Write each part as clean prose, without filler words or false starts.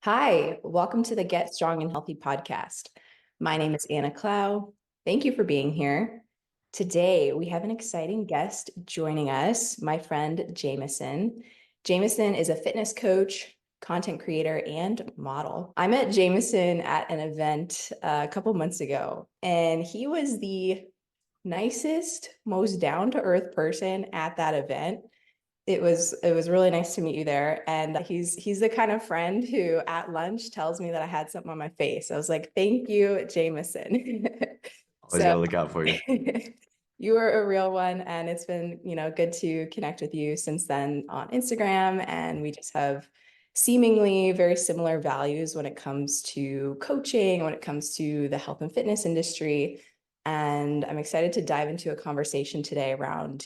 Hi, welcome to the Get Strong and Healthy podcast. My name is Anna Clow. Thank you for being here. Today, we have an exciting guest joining us, my friend Jamison. Jamison is a fitness coach, content creator, and model. I met Jamison at an event a couple months ago, and he was the nicest, most down-to-earth person at that event. It was really nice to meet you there. And he's the kind of friend who at lunch tells me that I had something on my face. I was like, thank you, Jamison. Always So gotta look out for you. you were a real one, and it's been, good to connect with you since then on Instagram. And we just have seemingly very similar values when it comes to coaching, when it comes to the health and fitness industry. And I'm excited to dive into a conversation today around,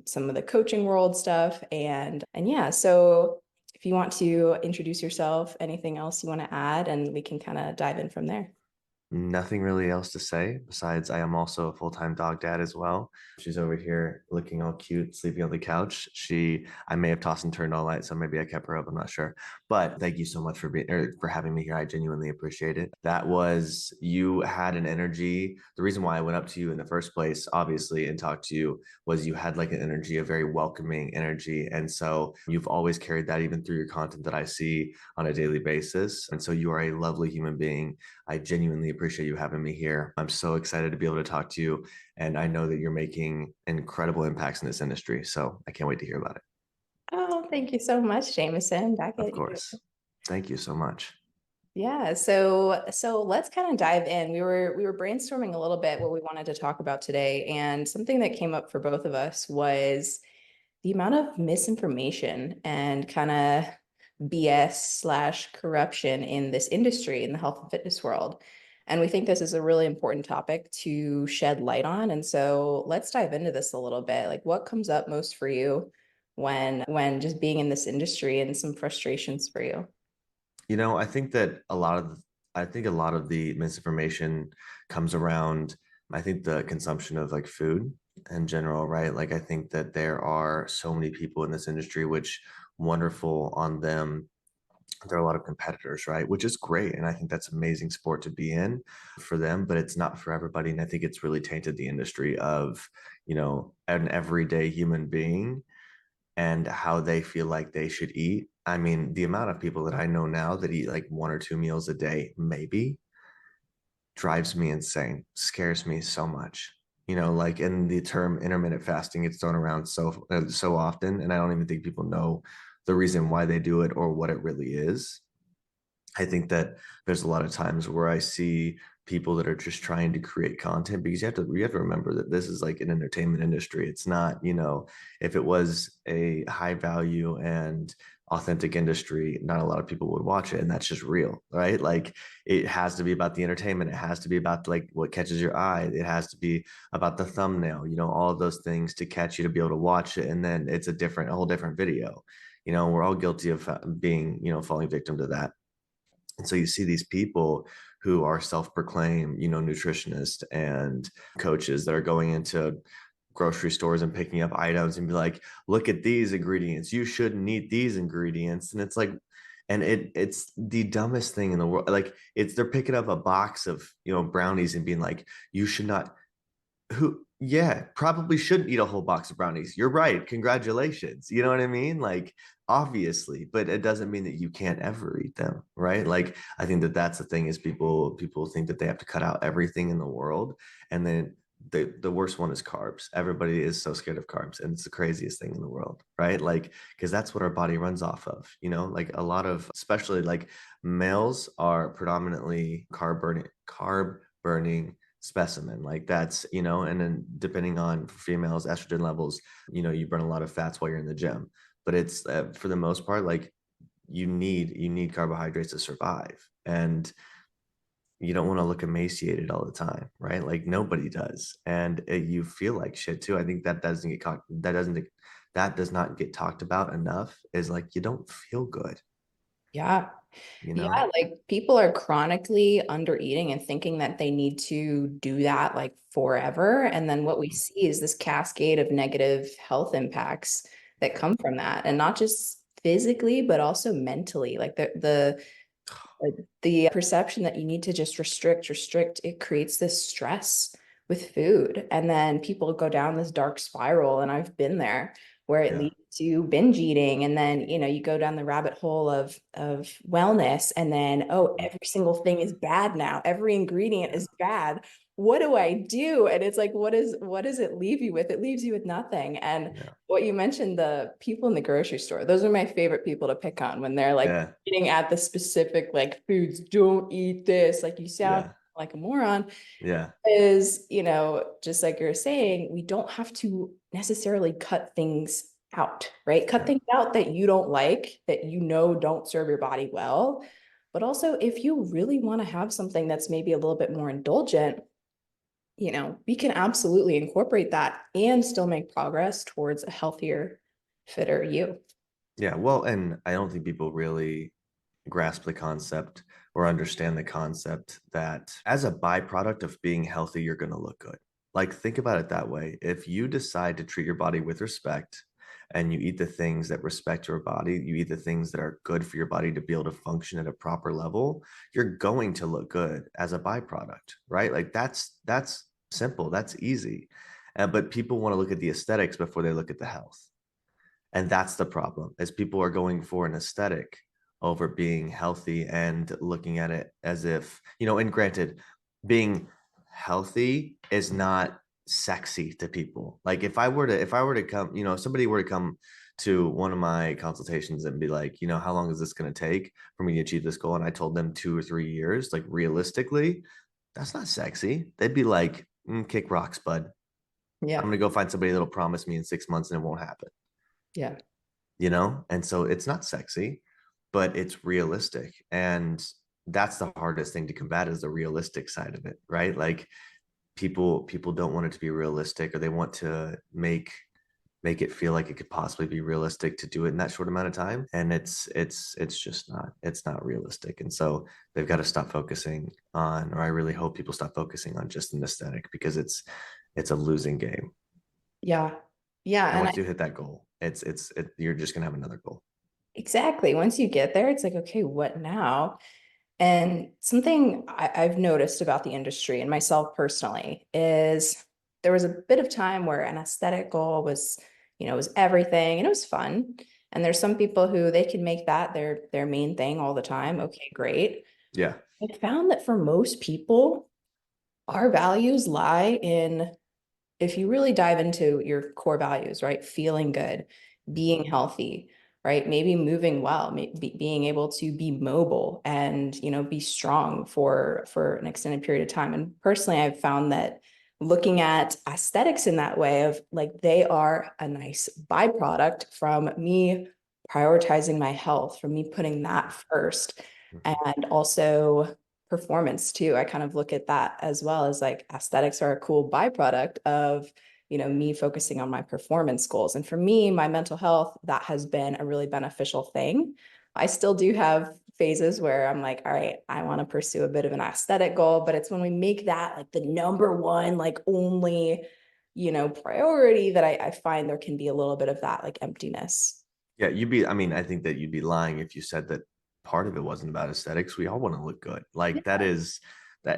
some of the coaching world stuff. And yeah, so if you want to introduce yourself, anything else you want to add, and we can kind of dive in from there. Nothing really else to say besides I am also a full-time dog dad as well. She's over here looking all cute, sleeping on the couch. I may have tossed and turned all night, so maybe I kept her up. I'm not sure. But thank you so much for having me here. I genuinely appreciate it. You had an energy. The reason why I went up to you in the first place, obviously, and talked to you was you had like an energy, a very welcoming energy. And so you've always carried that even through your content that I see on a daily basis. And so you are a lovely human being. I genuinely appreciate you having me here. I'm so excited to be able to talk to you. And I know that you're making incredible impacts in this industry. So I can't wait to hear about it. Oh, thank you so much, Jameson. Back Of at you. course. Thank you so much. Yeah, so let's kind of dive in. We were brainstorming a little bit what we wanted to talk about today, and something that came up for both of us was the amount of misinformation and kind of BS slash corruption in this industry, in the health and fitness world. And we think this is a really important topic to shed light on. And so let's dive into this a little bit. Like, what comes up most for you when just being in this industry, and some frustrations for you? I think that a lot of the misinformation comes around, I think the consumption of like food in general, right? Like I think that there are so many people in this industry, which wonderful on them. There are a lot of competitors, right? Which is great. And I think that's amazing sport to be in for them, but it's not for everybody. And I think it's really tainted the industry of, an everyday human being and how they feel like they should eat. I mean, the amount of people that I know now that eat like one or two meals a day, maybe, drives me insane, scares me so much. Like in the term intermittent fasting, it's thrown around so often, and I don't even think people know the reason why they do it or what it really is. I think that there's a lot of times where I see people that are just trying to create content because you have to remember that this is like an entertainment industry. It's not, if it was a high value and authentic industry, not a lot of people would watch it. And that's just real, right? Like it has to be about the entertainment. It has to be about like what catches your eye. It has to be about the thumbnail, all of those things to catch you to be able to watch it. And then it's a whole different video. We're all guilty of being, falling victim to that. And so you see these people who are self-proclaimed, nutritionists and coaches that are going into grocery stores and picking up items and be like, look at these ingredients. You shouldn't eat these ingredients. And it's like, and it's the dumbest thing in the world. Like they're picking up a box of, brownies and being like, you should not probably shouldn't eat a whole box of brownies. You're right. Congratulations. You know what I mean? Like, obviously, but it doesn't mean that you can't ever eat them, right? Like, I think that that's the thing is people think that they have to cut out everything in the world, and then the worst one is carbs. Everybody is so scared of carbs, and it's the craziest thing in the world, right? Like, because that's what our body runs off of. Like a lot of, especially like males are predominantly carb burning specimen, like that's, and then depending on females estrogen levels, you burn a lot of fats while you're in the gym, but it's for the most part, like you need carbohydrates to survive, and you don't want to look emaciated all the time, right? Like nobody does, and you feel like shit too. I think that doesn't get caught that does not get talked about enough, is like you don't feel good, Yeah. you Yeah, know like people are chronically under eating and thinking that they need to do that like forever. And then what we see is this cascade of negative health impacts that come from that. And not just physically, but also mentally. Like the The perception that you need to just restrict, it creates this stress with food. And then people go down this dark spiral. And I've been there where it Yeah. leads to binge eating. And then, you go down the rabbit hole of wellness. And then, oh, Mhm. every single thing is bad now. Every ingredient is bad. What do I do? And it's like, what does it leave you with? It leaves you with nothing. And Yeah. what you mentioned, the people in the grocery store, those are my favorite people to pick on when they're like Yeah. eating at the specific like foods, don't eat this, like you sound Yeah. like a moron. Yeah. Is, just like you're saying, we don't have to necessarily cut things out, right? Cut Yeah. things out that you don't like, that don't serve your body well. But also, if you really want to have something that's maybe a little bit more indulgent, we can absolutely incorporate that and still make progress towards a healthier, fitter you. Yeah. Well, and I don't think people really grasp the concept or understand the concept that as a byproduct of being healthy, you're going to look good. Like, think about it that way. If you decide to treat your body with respect and you eat the things that respect your body, you eat the things that are good for your body to be able to function at a proper level, you're going to look good as a byproduct, right? Like, that's simple, that's easy. But people want to look at the aesthetics before they look at the health. And that's the problem, is people are going for an aesthetic over being healthy and looking at it as if, and granted, being healthy is not sexy to people. Like, if I were to come, if somebody were to come to one of my consultations and be like, how long is this going to take for me to achieve this goal? And I told them 2 or 3 years, like, realistically, that's not sexy. They'd be like, kick rocks, bud. I'm Yeah. gonna go find somebody that'll promise me in 6 months and it won't happen. Yeah. And so it's not sexy, but it's realistic. And that's the hardest thing to combat, is the realistic side of it, right? Like, people don't want it to be realistic, or they want to make it feel like it could possibly be realistic to do it in that short amount of time. And it's just not realistic. And so they've got to stop focusing on, or I really hope people stop focusing on just an aesthetic, because it's a losing game. Yeah. Yeah. And And once you hit that goal, you're just gonna have another goal. exactly. Once you get there, it's like, okay, what now? And something I've noticed about the industry and myself personally is there was a bit of time where an aesthetic goal was, was everything and it was fun. And there's some people who they can make that their main thing all the time. Okay, great. Yeah. I found that for most people, our values lie in, if you really dive into your core values, right? Feeling good, being healthy, right? Maybe moving well, being able to be mobile and, be strong for an extended period of time. And personally, I've found that looking at aesthetics in that way of like they are a nice byproduct from me prioritizing my health, from me putting that first. Mhm. And also performance too. I kind of look at that as well as like aesthetics are a cool byproduct of, me focusing on my performance goals. And for me, my mental health, that has been a really beneficial thing. I still do have phases where I'm like, all right, I want to pursue a bit of an aesthetic goal, but it's when we make that like the number one, like only, priority that I find there can be a little bit of that like emptiness. Yeah, I mean, I think that you'd be lying if you said that part of it wasn't about aesthetics. We all want to look good. Like, that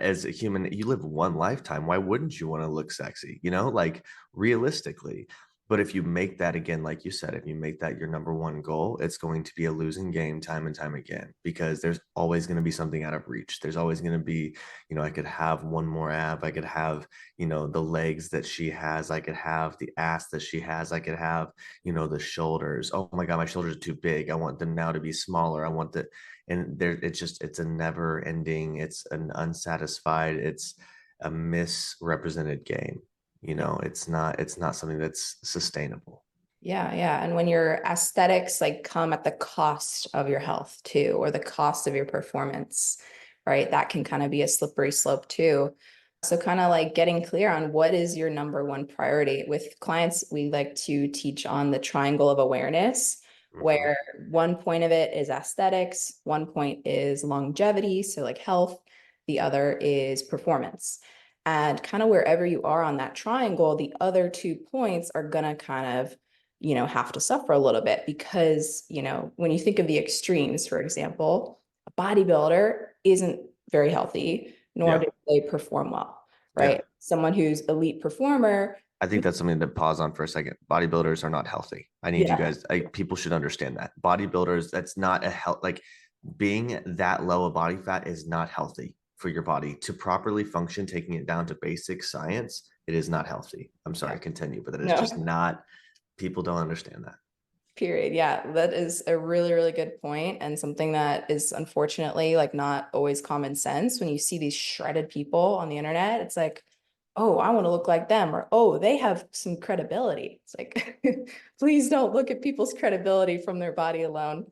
as a human, you live one lifetime. Why wouldn't you want to look sexy? Like, realistically. But if you make that, again, like you said, if you make that your number one goal, it's going to be a losing game time and time again, because there's always going to be something out of reach. There's always going to be, I could have one more ab. I could have, the legs that she has. I could have the ass that she has. I could have, the shoulders. Oh my God, my shoulders are too big. I want them now to be smaller. And there, it's a never ending, it's an unsatisfied, it's a misrepresented game. It's not something that's sustainable. Yeah, yeah. And when your aesthetics like come at the cost of your health too, or the cost of your performance, right? That can kind of be a slippery slope too. So kind of like getting clear on what is your number one priority. With clients, we like to teach on the triangle of awareness, Mhm. where one point of it is aesthetics, one point is longevity, so like health, the other is performance. And kind of wherever you are on that triangle, the other 2 points are gonna kind of have to suffer a little bit because, when you think of the extremes, for example, A bodybuilder isn't very healthy, nor Yeah. do they perform well, Yeah. right? Someone who's elite performer, I think that's something to pause on for a second. Bodybuilders are not healthy. I need you yeah, guys, people should understand that. Bodybuilders, that's not a health, like being that low of body fat is not healthy for your body to properly function. Taking it down to basic science, it is not healthy. I'm sorry, yeah, continue, but that is just no. not, people don't understand that. Period. Yeah, that is a really, really good point, and something that is unfortunately like not always common sense. When you see these shredded people on the internet, it's like, oh, I want to look like them, or oh, they have some credibility. It's like, please don't look at people's credibility from their body alone.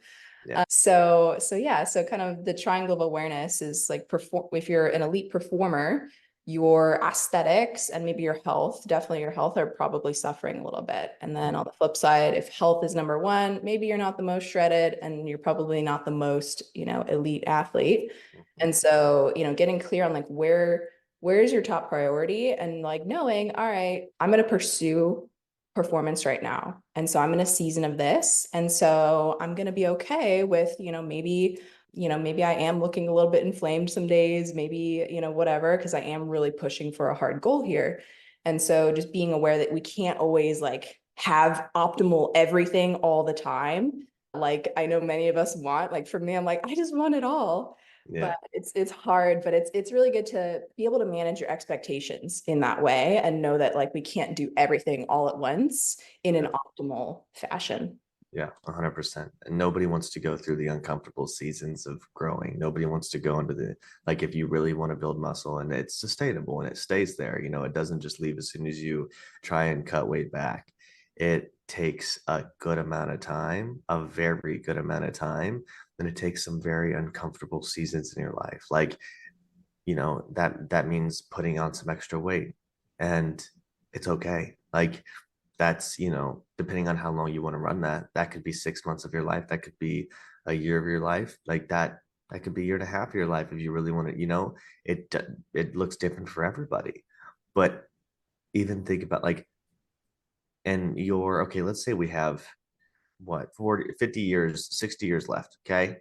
Yeah. So yeah, so kind of the triangle of awareness is like perform if you're an elite performer, your aesthetics and maybe your health, definitely your health are probably suffering a little bit. And then on the flip side, if health is number one, maybe you're not the most shredded and you're probably not the most, elite athlete. Mhm. And so, getting clear on like where's your top priority and like knowing, all right, I'm going to pursue performance right now. And so I'm in a season of this. And so I'm going to be okay with, maybe I am looking a little bit inflamed some days, maybe, whatever, because I am really pushing for a hard goal here. And so just being aware that we can't always like have optimal everything all the time. Like I know many of us want, like for me, I'm like, I just want it all. Yeah. But it's hard, but it's really good to be able to manage your expectations in that way and know that like we can't do everything all at once in an Yeah. optimal fashion. Yeah, 100%. And nobody wants to go through the uncomfortable seasons of growing. Nobody wants to go into the, like, if you really want to build muscle and it's sustainable and it stays there, it doesn't just leave as soon as you try and cut weight back. It takes a good amount of time, a very good amount of time, and it takes some very uncomfortable seasons in your life. Like, that means putting on some extra weight and it's okay. Like, that's depending on how long you want to run that could be 6 months of your life, that could be a year of your life, like that could be a year and a half of your life if you really want to, it looks different for everybody. But even think about like, and you're okay, let's say we have what, 40 50 years, 60 years left, okay,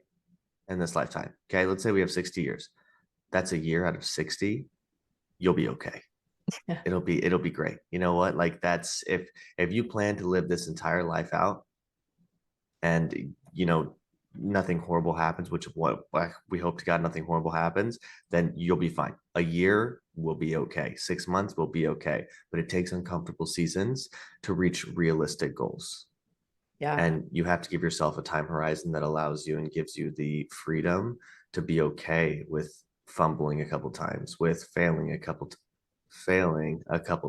in this lifetime. Okay, let's say we have 60 years. That's a year out of 60. You'll be okay. Yeah. It'll be great. You know what, like, that's if you plan to live this entire life out and nothing horrible happens, which what we hope to God nothing horrible happens, then you'll be fine. A year will be okay. 6 months will be okay. But it takes uncomfortable seasons to reach realistic goals. Yeah. And you have to give yourself a time horizon that allows you and gives you the freedom to be okay with fumbling a couple times, with failing a couple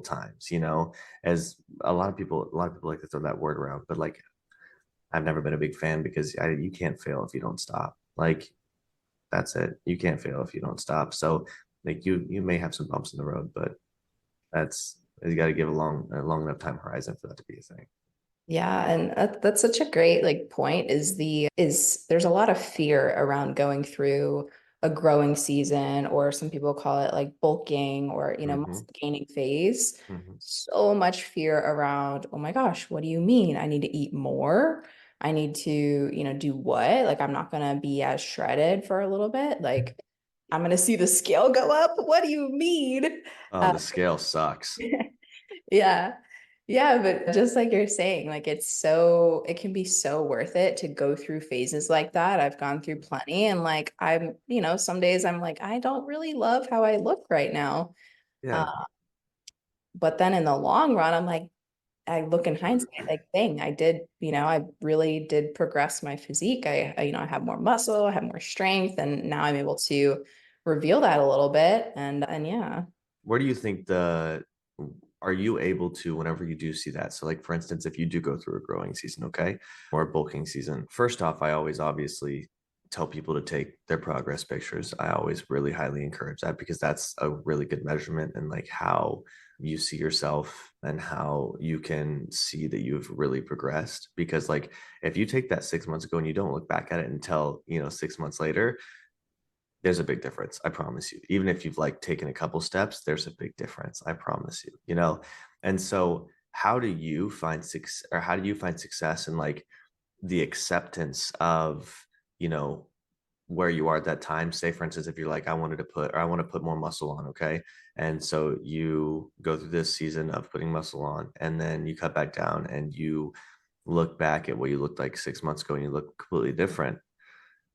times, as a lot of people like to throw that word around, but like, I've never been a big fan because you can't fail if you don't stop. Like, that's it. You can't fail if you don't stop. So like, you may have some bumps in the road, but that's, you got to give a long enough time horizon for that to be a thing. Yeah, and that's such a great like point is there's a lot of fear around going through a growing season, or some people call it like bulking or Mm-hmm. muscle gaining phase. Mm-hmm. So much fear around, oh my gosh, what do you mean? I need to eat more. I need to, do what? Like I'm not gonna be as shredded for a little bit. Like I'm gonna see the scale go up. What do you mean? Oh, the scale sucks. Yeah. Yeah, but just like you're saying, like it can be so worth it to go through phases like that. I've gone through plenty, and like some days I'm like, I don't really love how I look right now. Uh, Yeah. but then in the long run, I'm like, I look in hindsight, like, dang, I really did progress my physique. I have more muscle, I have more strength, and now I'm able to reveal that a little bit. And yeah. Where do you think are you able to, whenever you do see that? So, like, for instance, if you do go through a growing season, okay, or a bulking season, first off, I always obviously tell people to take their progress pictures. I always really highly encourage that because that's a really good measurement and like how you see yourself and how you can see that you've really progressed. Because, like, if you take that 6 months ago and you don't look back at it until, 6 months later, there's a big difference. I promise you. Even if you've like taken a couple steps, there's a big difference. I promise you. And so how do you find success in like the acceptance of, you know, where you are at that time. Say, for instance, if you're like, I want to put more muscle on, okay? And so you go through this season of putting muscle on, and then you cut back down and you look back at what you looked like 6 months ago and you look completely different.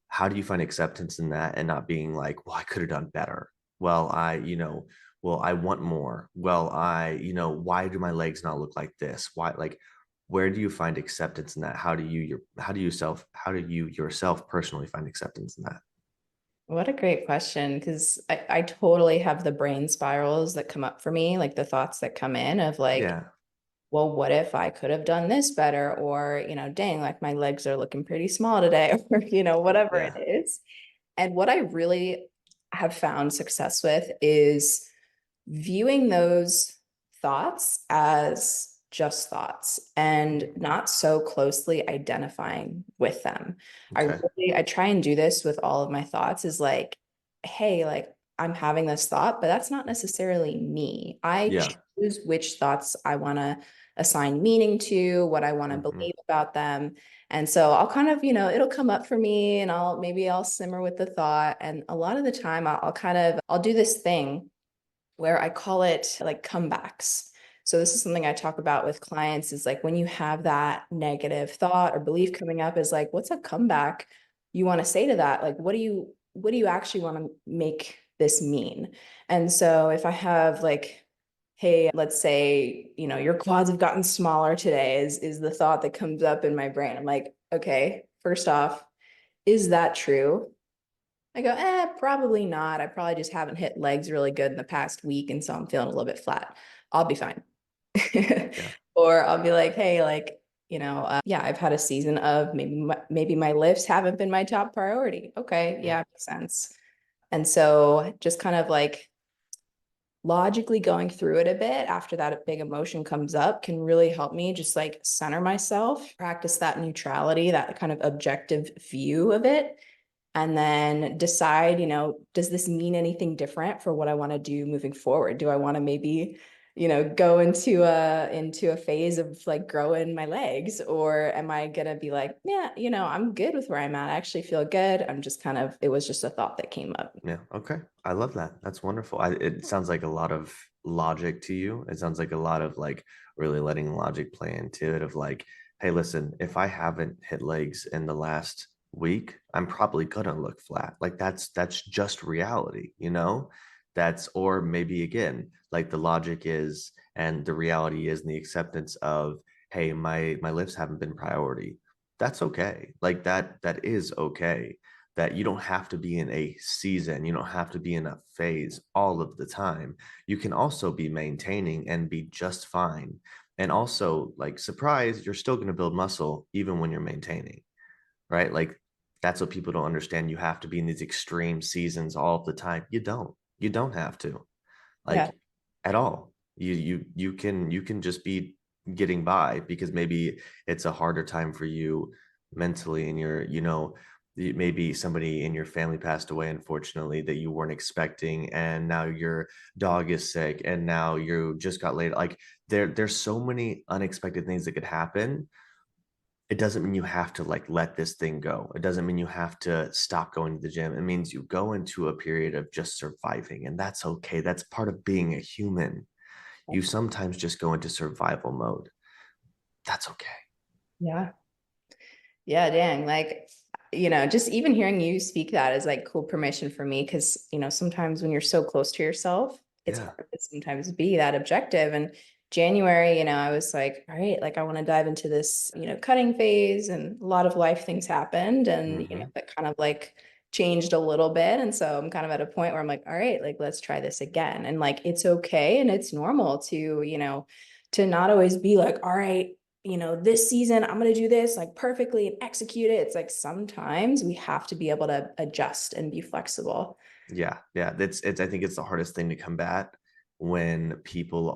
How do you find acceptance in that and not being like, well, I could have done better? Well, I want more. Well, why do my legs not look like this? Why, like, where do you find acceptance in that? How do you yourself personally find acceptance in that? What a great question. Because I totally have the brain spirals that come up for me, like the thoughts that come in of like, Yeah. well, what if I could have done this better? Or, dang, like my legs are looking pretty small today, or, whatever it Yeah. is. And what I really have found success with is viewing those thoughts as just thoughts and not so closely identifying with them. Okay. I try and do this with all of my thoughts is like, hey, like I'm having this thought, but that's not necessarily me. I Yeah. choose which thoughts I want to assign meaning to, what I want to Hmm. believe about them. And so I'll kind of, it'll come up for me and I'll simmer with the thought. And a lot of the time I'll do this thing where I call it like comebacks. So this is something I talk about with clients is like when you have that negative thought or belief coming up is like, what's a comeback you want to say to that? Like, what do you actually want to make this mean? And so if I have like, hey, let's say, your quads have gotten smaller today is the thought that comes up in my brain. I'm like, okay, first off, is that true? I go, probably not. I probably just haven't hit legs really good in the past week. And so I'm feeling a little bit flat. I'll be fine. Yeah. Or I'll be like, hey, like, yeah, I've had a season of maybe my lifts haven't been my top priority. Okay. Yeah. Yeah, makes sense. And so just kind of like logically going through it a bit after that big emotion comes up can really help me just like center myself, practice that neutrality, that kind of objective view of it and then decide, does this mean anything different for what I want to do moving forward? Do I want to maybe, go into a phase of like growing my legs, or am I gonna be like, yeah, I'm good with where I'm at. I actually feel good. I'm just kind of, it was just a thought that came up. Yeah. Okay. I love that. That's wonderful. It sounds like a lot of logic to you. It sounds like a lot of like really letting logic play into it of like, hey, listen, if I haven't hit legs in the last week, I'm probably gonna look flat. Like that's just reality, you know? That's or maybe again, like the logic is and the reality is and the acceptance of, hey, my lifts haven't been priority. That's okay. Like that is okay that you don't have to be in a season, you don't have to be in a phase all of the time. You can also be maintaining and be just fine. And also, like, surprise, you're still going to build muscle even when you're maintaining, right? Like, that's what people don't understand. You have to be in these extreme seasons all of the time. You don't have to, Yeah. like, at all. You can just be getting by because maybe it's a harder time for you mentally and maybe somebody in your family passed away unfortunately that you weren't expecting and now your dog is sick and now you just got laid like there's so many unexpected things that could happen. It doesn't mean you have to like let this thing go. It doesn't mean you have to stop going to the gym. It means you go into a period of just surviving, and that's okay. That's part of being a human. You sometimes just go into survival mode. That's okay. Yeah. Yeah, dang. Like, just even hearing you speak that is like cool permission for me because, sometimes when you're so close to yourself, it's Yeah. hard to sometimes be that objective. And January, I was like, all right, like I want to dive into this, cutting phase and a lot of life things happened and, Hmm. that kind of like changed a little bit. And so I'm kind of at a point where I'm like, all right, like let's try this again. And like it's okay and it's normal to, to not always be like, all right, this season I'm going to do this like perfectly and execute it. It's like sometimes we have to be able to adjust and be flexible. Yeah, yeah. It's I think it's the hardest thing to combat when people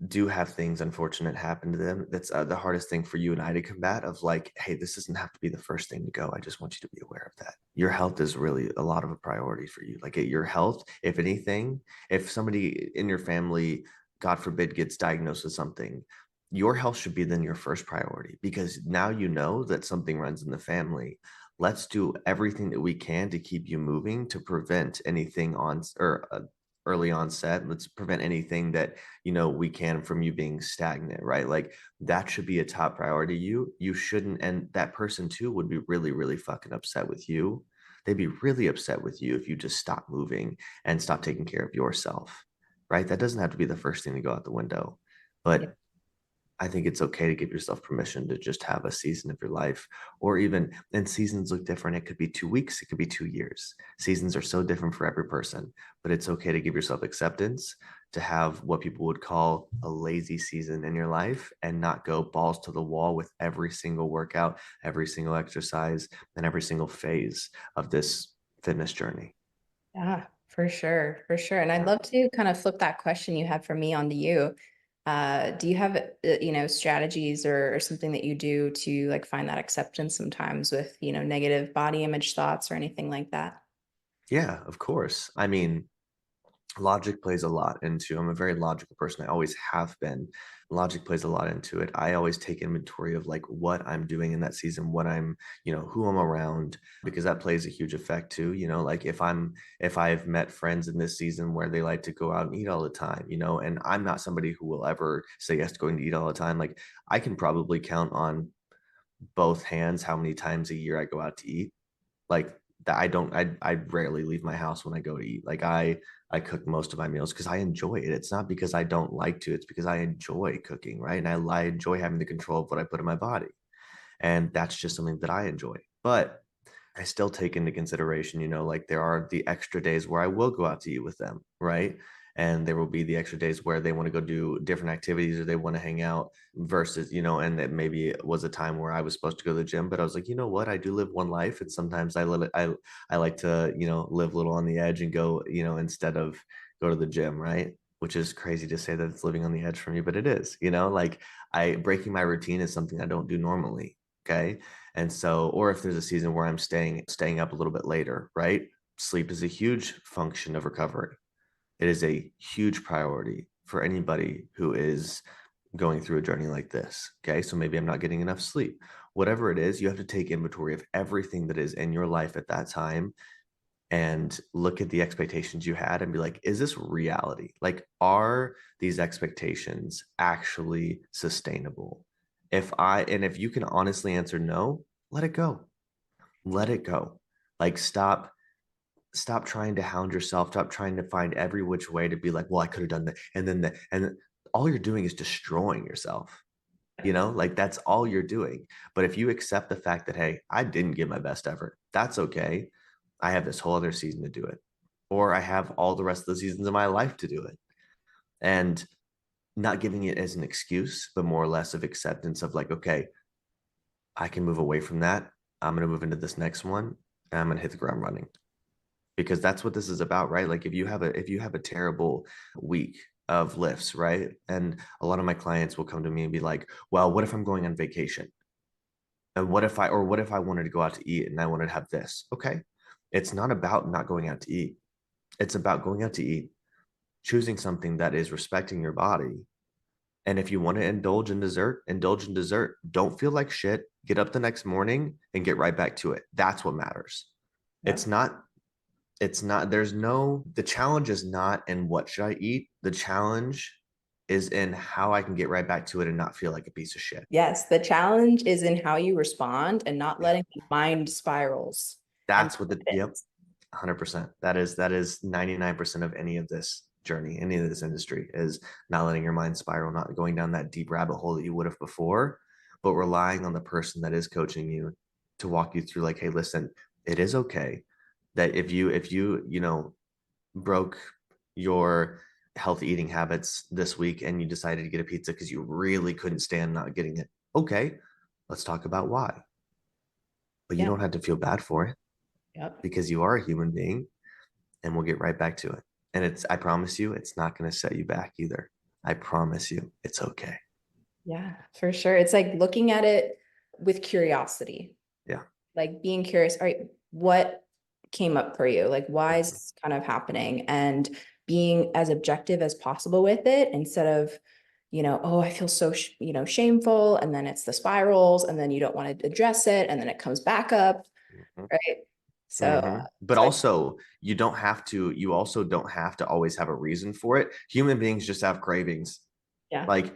do have things unfortunate happen to them. That's the hardest thing for you and I to combat of like, hey, this doesn't have to be the first thing to go. I just want you to be aware of that. Your health is really a lot of a priority for you. Like your health, if anything, if somebody in your family, God forbid, gets diagnosed with something, your health should be then your first priority because now you know that something runs in the family let's do everything that we can to keep you moving to prevent anything on or early onset. Let's prevent anything that, we can from you being stagnant, right? Like that should be a top priority. You shouldn't, and that person too would be really, really fucking upset with you. They'd be really upset with you if you just stop moving and stop taking care of yourself, right? That doesn't have to be the first thing to go out the window, Yeah. but I think it's okay to give yourself permission to just have a season of your life, or even, and seasons look different. It could be 2 weeks, it could be 2 years. Seasons are so different for every person, but it's okay to give yourself acceptance to have what people would call a lazy season in your life and not go balls to the wall with every single workout, every single exercise, and every single phase of this fitness journey. Yeah, for sure. For sure. And I'd Yeah. love to kind of flip that question you had for me onto you. Do you have, strategies or something that you do to like find that acceptance sometimes with, negative body image thoughts or anything like that? Yeah, of course. I mean, logic plays a lot into, I'm a very logical person. I always have been. Logic plays a lot into it. I always take inventory of like what I'm doing in that season, what I'm, who I'm around, because that plays a huge effect too. Like if I've met friends in this season where they like to go out and eat all the time, and I'm not somebody who will ever say yes to going to eat all the time. Like I can probably count on both hands how many times a year I go out to eat. Like that I rarely leave my house when I go to eat. Like I cook most of my meals because I enjoy it. It's not because I don't like to, it's because I enjoy cooking, right? And I enjoy having the control of what I put in my body. And that's just something that I enjoy. But I still take into consideration, like there are the extra days where I will go out to eat with them, right? And there will be the extra days where they want to go do different activities or they want to hang out versus, and that maybe it was a time where I was supposed to go to the gym, but I was like, you know what? I do live one life. And sometimes I like to, live a little on the edge and go, instead of go to the gym, right? Which is crazy to say that it's living on the edge for me, but it is, like I breaking my routine is something I don't do normally. Okay. And so, or if there's a season where I'm staying up a little bit later, right? Sleep is a huge function of recovery. It is a huge priority for anybody who is going through a journey like this. Okay. So maybe I'm not getting enough sleep. Whatever it is, you have to take inventory of everything that is in your life at that time and look at the expectations you had and be like, is this reality? Like, are these expectations actually sustainable? If you can honestly answer no, let it go. Let it go. Like, stop trying to hound yourself. Stop trying to find every which way to be like, well, I could have done that. And all you're doing is destroying yourself. Like that's all you're doing. But if you accept the fact that, hey, I didn't give my best effort, that's okay. I have this whole other season to do it. Or I have all the rest of the seasons of my life to do it. And not giving it as an excuse, but more or less of acceptance of like, okay, I can move away from that. I'm going to move into this next one and I'm going to hit the ground running because that's what this is about, right? Like if you have a terrible week of lifts, right? And a lot of my clients will come to me and be like, well, what if I'm going on vacation? And what if I wanted to go out to eat and I wanted to have this? Okay. It's not about not going out to eat. It's about going out to eat, choosing something that is respecting your body. And if you want to indulge in dessert, indulge in dessert. Don't feel like shit. Get up the next morning and get right back to it. That's what matters. It's Yep. not, the challenge is not in what should I eat. The challenge is in how I can get right back to it and not feel like a piece of shit. Yes, the challenge is in how you respond and not Yeah. letting the mind spirals. And That's what yep, 100%. That is 99% of any of this journey, any of this industry is not letting your mind spiral, not going down that deep rabbit hole that you would have before, but relying on the person that is coaching you to walk you through like, hey, listen, it is okay that if you broke your healthy eating habits this week and you decided to get a pizza because you really couldn't stand not getting it. Okay, let's talk about why. But you yeah, don't have to feel bad for it yep. because you are a human being and we'll get right back to it. And I promise you, it's not going to set you back either. I promise you, it's okay. Yeah, for sure. It's like looking at it with curiosity, Yeah. like being curious, all right, what came up for you? Like, why is Mhm. this kind of happening? And being as objective as possible with it instead of, oh, I feel so, shameful. And then it's the spirals, and then you don't want to address it. And then it comes back up. right? So, But so I, also, you also don't have to always have a reason for it. Human beings just have cravings. yeah. Like,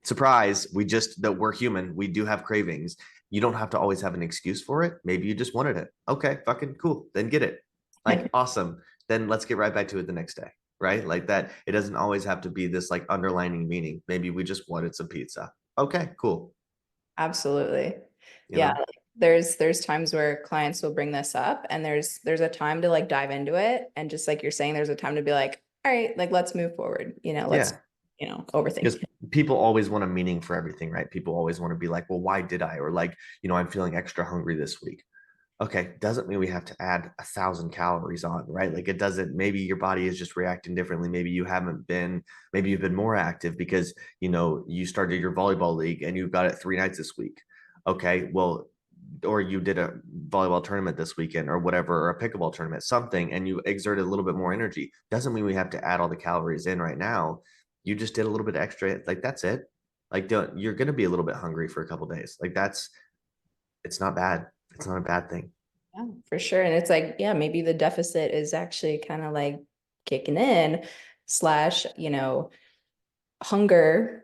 surprise, that we're human. We do have cravings. You don't have to always have an excuse for it. Maybe you just wanted it. Okay, fucking cool. Then get it. Like, awesome. Then let's get right back to it the next day. Right? Like that. It doesn't always have to be this like underlining meaning. Maybe we just wanted some pizza. Okay, cool. Absolutely. You Yeah, know? like, there's times where clients will bring this up and there's a time to like dive into it and just like you're saying there's a time to be like, all right, like let's move forward, let's, Yeah. overthink Because it. people always want a meaning for everything, right? People always want to be like, well, why did I? Or like, I'm feeling extra hungry this week. Okay, doesn't mean we have to add 1,000 calories on, right? Like it doesn't, maybe your body is just reacting differently. Maybe you've been more active because, you started your volleyball league and you've got it 3 nights this week. Okay, well, or you did a volleyball tournament this weekend or whatever, or a pickleball tournament, something, and you exerted a little bit more energy. Doesn't mean we have to add all the calories in right now. You just did a little bit extra. Like that's it. Like you're going to be a little bit hungry for a couple days. Like it's not bad. It's not a bad thing. Yeah, for sure. And it's like, yeah, maybe the deficit is actually kind of like kicking in slash, hunger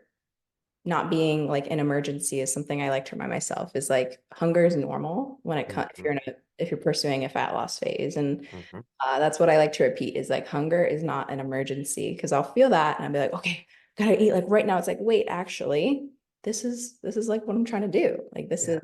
not being like an emergency is something I like to remind myself is like hunger is normal when it comes Mm-hmm, if you're pursuing a fat loss phase. And mm-hmm. that's what I like to repeat is like hunger is not an emergency because I'll feel that and I'll be like, okay, gotta eat like right now. It's like, wait, actually, this is like what I'm trying to do. Like Yeah,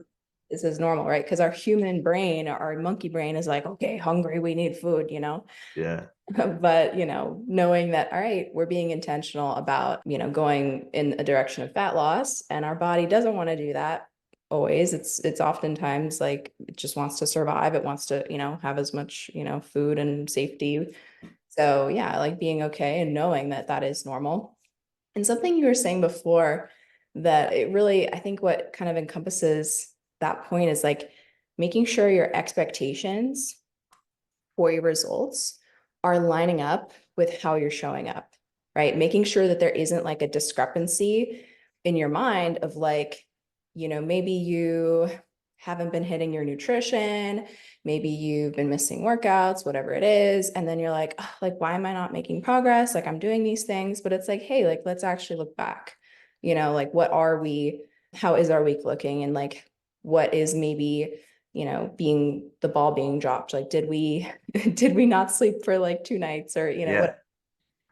this is normal, right? Because our human brain, our monkey brain is like, okay, hungry, we need food. yeah, But, knowing that, all right, we're being intentional about, going in a direction of fat loss and our body doesn't want to do that always. It's oftentimes like it just wants to survive. It wants to, have as much, food and safety. So yeah, like being okay and knowing that that is normal. And something you were saying before that it really, I think what kind of encompasses that point is like making sure your expectations for your results are lining up with how you're showing up, right? Making sure that there isn't like a discrepancy in your mind of like, maybe you haven't been hitting your nutrition, maybe you've been missing workouts, whatever it is. And then you're like, oh, like, why am I not making progress? Like, I'm doing these things, but it's like, hey, like, let's actually look back, like, how is our week looking? And like, what is maybe being the ball being dropped, like did we did we not sleep for like 2 nights or yeah. what,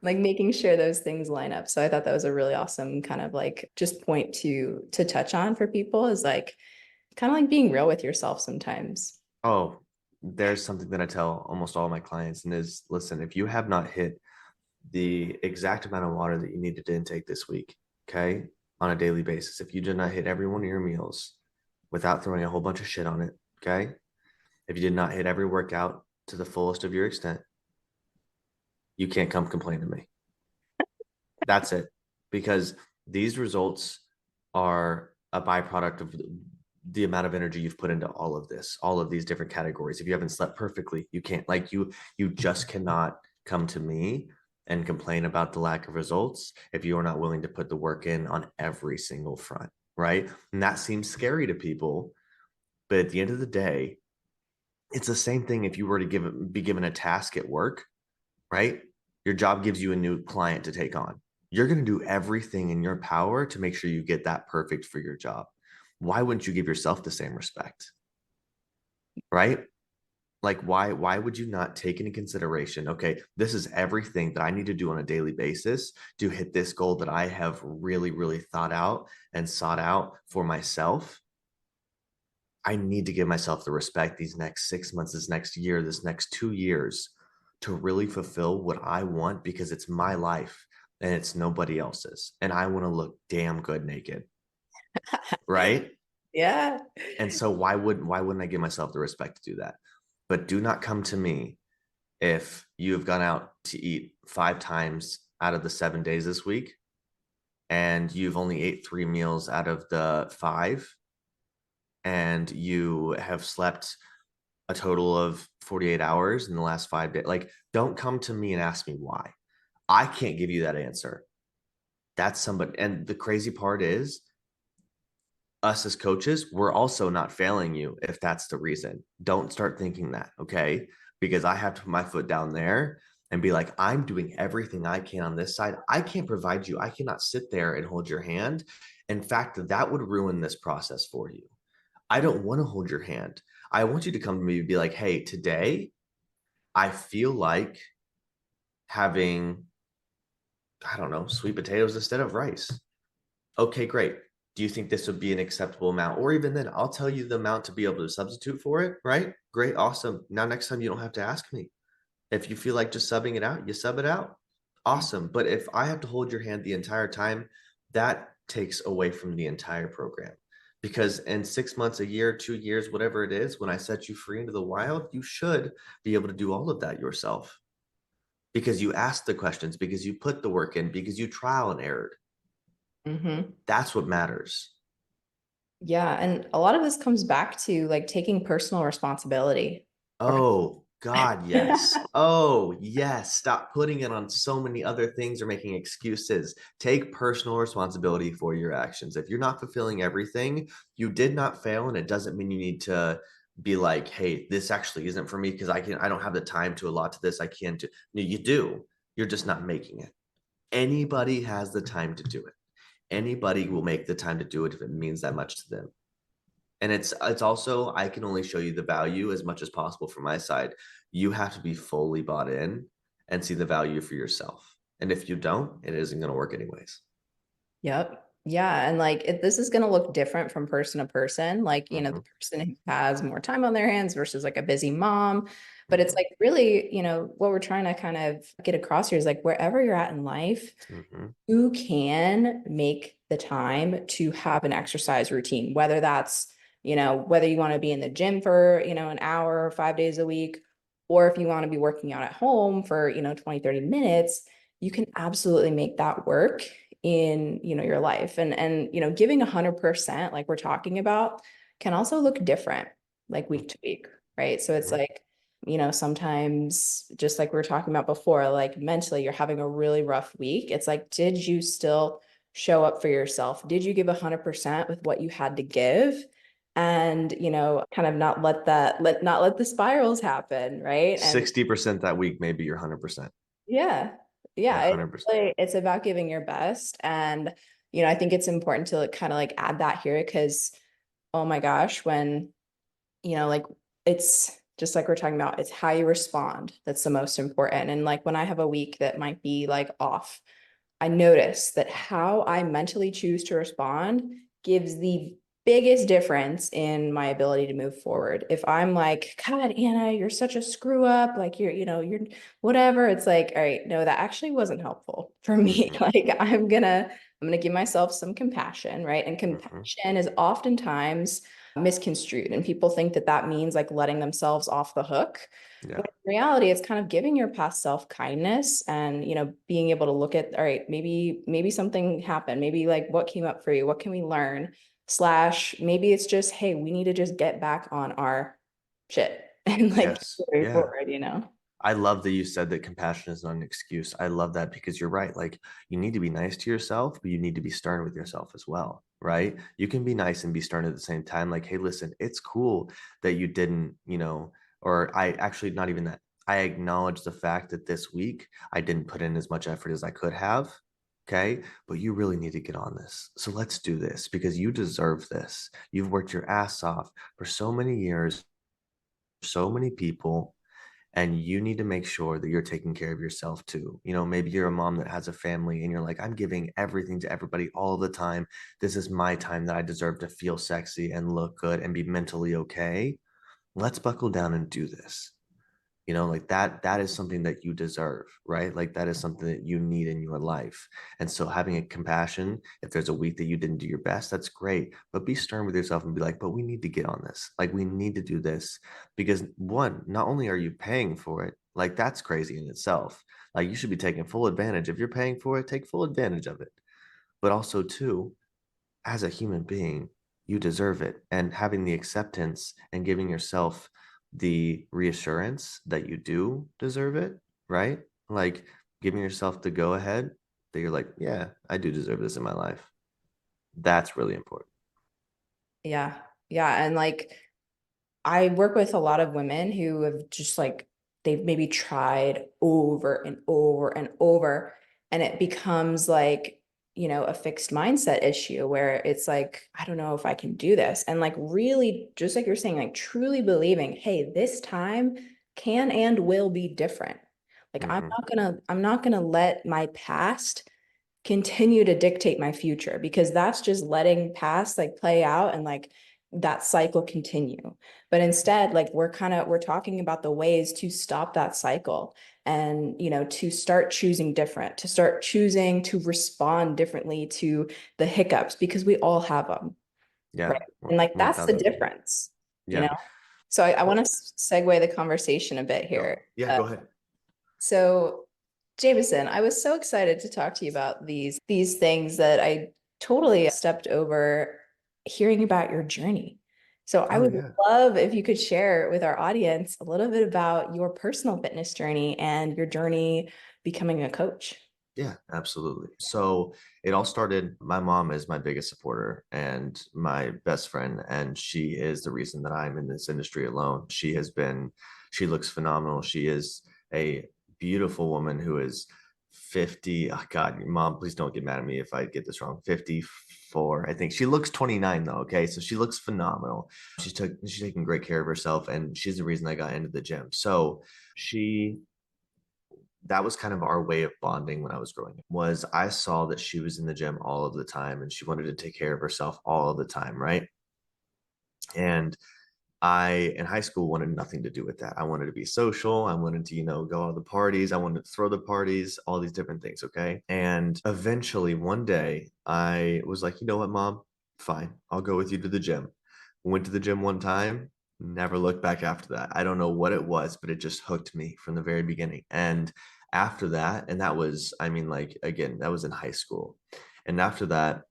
like making sure those things line up. So I thought that was a really awesome kind of like just point to touch on for people is like kind of like being real with yourself sometimes. Oh, there's something that I tell almost all my clients, and is listen, if you have not hit the exact amount of water that you needed to intake this week, okay, on a daily basis, if you did not hit every one of your meals without throwing a whole bunch of shit on it, okay, if you did not hit every workout to the fullest of your extent, you can't come complain to me. That's it. Because these results are a byproduct of the amount of energy you've put into all of this, all of these different categories. If you haven't slept perfectly, you can't, like, you just cannot come to me and complain about the lack of results if you are not willing to put the work in on every single front, right? And that seems scary to people, but at the end of the day, it's the same thing if you were to be given a task at work, right? Your job gives you a new client to take on. You're going to do everything in your power to make sure you get that perfect for your job. Why wouldn't you give yourself the same respect? Right? Like why would you not take into consideration, okay, this is everything that I need to do on a daily basis to hit this goal that I have really really thought out and sought out for myself. I need to give myself the respect these next 6 months, this next year, this next 2 years to really fulfill what I want because it's my life and it's nobody else's. And I want to look damn good naked. Right. Yeah. And so why wouldn't I give myself the respect to do that? But do not come to me if you have gone out to eat 5 times out of the 7 days this week and you've only ate 3 meals out of the five and you have slept a total of 48 hours in the last 5 days. Like, don't come to me and ask me why. I can't give you that answer. That's somebody. And the crazy part is, us as coaches, we're also not failing you if that's the reason. Don't start thinking that, okay? Because I have to put my foot down there and be like, I'm doing everything I can on this side. I can't provide you. I cannot sit there and hold your hand. In fact, that would ruin this process for you. I don't want to hold your hand. I want you to come to me and be like, hey, today I feel like having, I don't know, sweet potatoes instead of rice. Okay, great. Do you think this would be an acceptable amount? Or even then, I'll tell you the amount to be able to substitute for it, right? Great, awesome. Now, next time you don't have to ask me. If you feel like just subbing it out, you sub it out. Awesome. But if I have to hold your hand the entire time, that takes away from the entire program. Because in 6 months, a year, 2 years, whatever it is, when I set you free into the wild, you should be able to do all of that yourself because you asked the questions, because you put the work in, because you trial and error. Mm-hmm. That's what matters. Yeah. And a lot of this comes back to like taking personal responsibility. Or Oh, God, yes. Oh, yes. Stop putting it on so many other things or making excuses. Take personal responsibility for your actions. If you're not fulfilling everything, you did not fail, and it doesn't mean you need to be like, hey, this actually isn't for me because I don't have the time to allot to this. I can't do. No, you do. You're just not making it. Anybody has the time to do it. Anybody will make the time to do it if it means that much to them. And it's also, I can only show you the value as much as possible from my side. You have to be fully bought in and see the value for yourself. And if you don't, it isn't going to work anyways. Yep. Yeah. And like this is going to look different from person to person. Like, the Mhm, person who has more time on their hands versus like a busy mom. But it's mhm, like really, what we're trying to kind of get across here is like wherever you're at in life, mhm. you can make the time to have an exercise routine, whether that's, whether you want to be in the gym for, an hour, 5 days a week, or if you want to be working out at home for, 20, 30 minutes, you can absolutely make that work in, your life. And, giving 100%, like we're talking about, can also look different, like week to week, right? So it's Mhm. like, sometimes just like we were talking about before, like mentally you're having a really rough week. It's like, did you still show up for yourself? Did you give 100% with what you had to give? And, kind of not let the spirals happen, right? And 60% that week, maybe you're 100%. yeah, yeah, it's 100%. like, it's about giving your best. And, I think it's important to like, kind of like add that here because, oh my gosh, when like it's just like we're talking about, it's how you respond that's the most important. And like when I have a week that might be like off, I notice that how I mentally choose to respond gives the biggest difference in my ability to move forward. If I'm like, God, Anna, you're such a screw up, like you're whatever, it's like, all right, no, that actually wasn't helpful for me. Mhm, Like I'm gonna give myself some compassion, right? And mhm. compassion is oftentimes misconstrued, and people think that that means like letting themselves off the hook. Yeah. In reality, it's kind of giving your past self kindness and, being able to look at, all right, maybe something happened. Maybe like what came up for you? What can we learn? Slash, maybe it's just, hey, we need to just get back on our shit and like Yes. carry Yeah. forward. I love that you said that compassion is not an excuse. I love that because you're right. Like you need to be nice to yourself, but you need to be stern with yourself as well, right? You can be nice and be stern at the same time. Like, hey, listen, it's cool that you didn't, or I actually not even that. I acknowledge the fact that this week I didn't put in as much effort as I could have. Okay. But you really need to get on this. So let's do this because you deserve this. You've worked your ass off for so many years, so many people, and you need to make sure that you're taking care of yourself too. Maybe you're a mom that has a family and you're like, I'm giving everything to everybody all the time. This is my time that I deserve to feel sexy and look good and be mentally okay. Let's buckle down and do this. Like that is something that you deserve, right? Like that is something that you need in your life. And so having a compassion, if there's a week that you didn't do your best, that's great. But be stern with yourself and be like, but we need to get on this. Like we need to do this because one, not only are you paying for it, like that's crazy in itself. Like you should be taking full advantage. If you're paying for it, take full advantage of it. But also two, as a human being, you deserve it. And having the acceptance and giving yourself the reassurance that you do deserve it, right? Like giving yourself the go ahead that you're like, yeah, I do deserve this in my life. That's really important. Yeah. Yeah. And like, I work with a lot of women who have just like, they've maybe tried over and over and over, and it becomes like, a fixed mindset issue where it's like, I don't know if I can do this. And like, really, just like you're saying, like, truly believing, hey, this time can and will be different. Like, Hmm. I'm not gonna let my past continue to dictate my future, because that's just letting past like play out and like that cycle continue. But instead, like, we're talking about the ways to stop that cycle, and to start choosing different, to start choosing to respond differently to the hiccups, because we all have them, Yeah, right? And like, that's the 1000. difference, you Yeah. know so I want Well, to segue the conversation a bit go. here. Yeah, go ahead. So, Jamison, I was so excited to talk to you about these things that I totally stepped over hearing about your journey. So, I Oh would yeah. love if you could share with our audience a little bit about your personal fitness journey and your journey becoming a coach. Yeah, absolutely. So it all started. My mom is my biggest supporter and my best friend, and she is the reason that I'm in this industry alone. She looks phenomenal. She is a beautiful woman who is 50. Oh God, mom, please don't get mad at me if I get this wrong. 54. I think she looks 29 though. Okay. So she looks phenomenal. She's taking great care of herself, and she's the reason I got into the gym. So she that was kind of our way of bonding when I was growing up. Was I saw that she was in the gym all of the time and she wanted to take care of herself all of the time, right? And I in high school wanted nothing to do with that. I wanted to be social. I wanted to, go to the parties. I wanted to throw the parties, all these different things. Okay. And eventually one day I was like, you know what, mom? Fine. I'll go with you to the gym. Went to the gym one time, never looked back after that. I don't know what it was, but it just hooked me from the very beginning. And after that, and that was, I mean, like, again, that was in high school. And after that,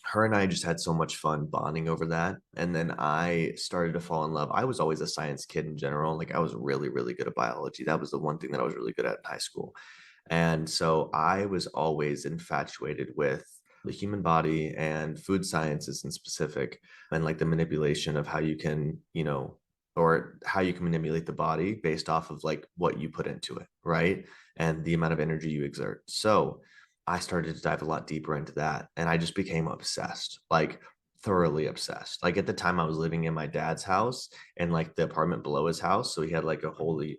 her and I just had so much fun bonding over that. And then I started to fall in love. I was always a science kid in general. Like I was really, really good at biology. That was the one thing that I was really good at in high school. And so I was always infatuated with the human body and food sciences in specific, and like the manipulation of how you can, or how you can manipulate the body based off of like what you put into it, right? And the amount of energy you exert. So I started to dive a lot deeper into that, and I just became obsessed, like thoroughly obsessed. Like at the time I was living in my dad's house and like the apartment below his house. So he had like a fully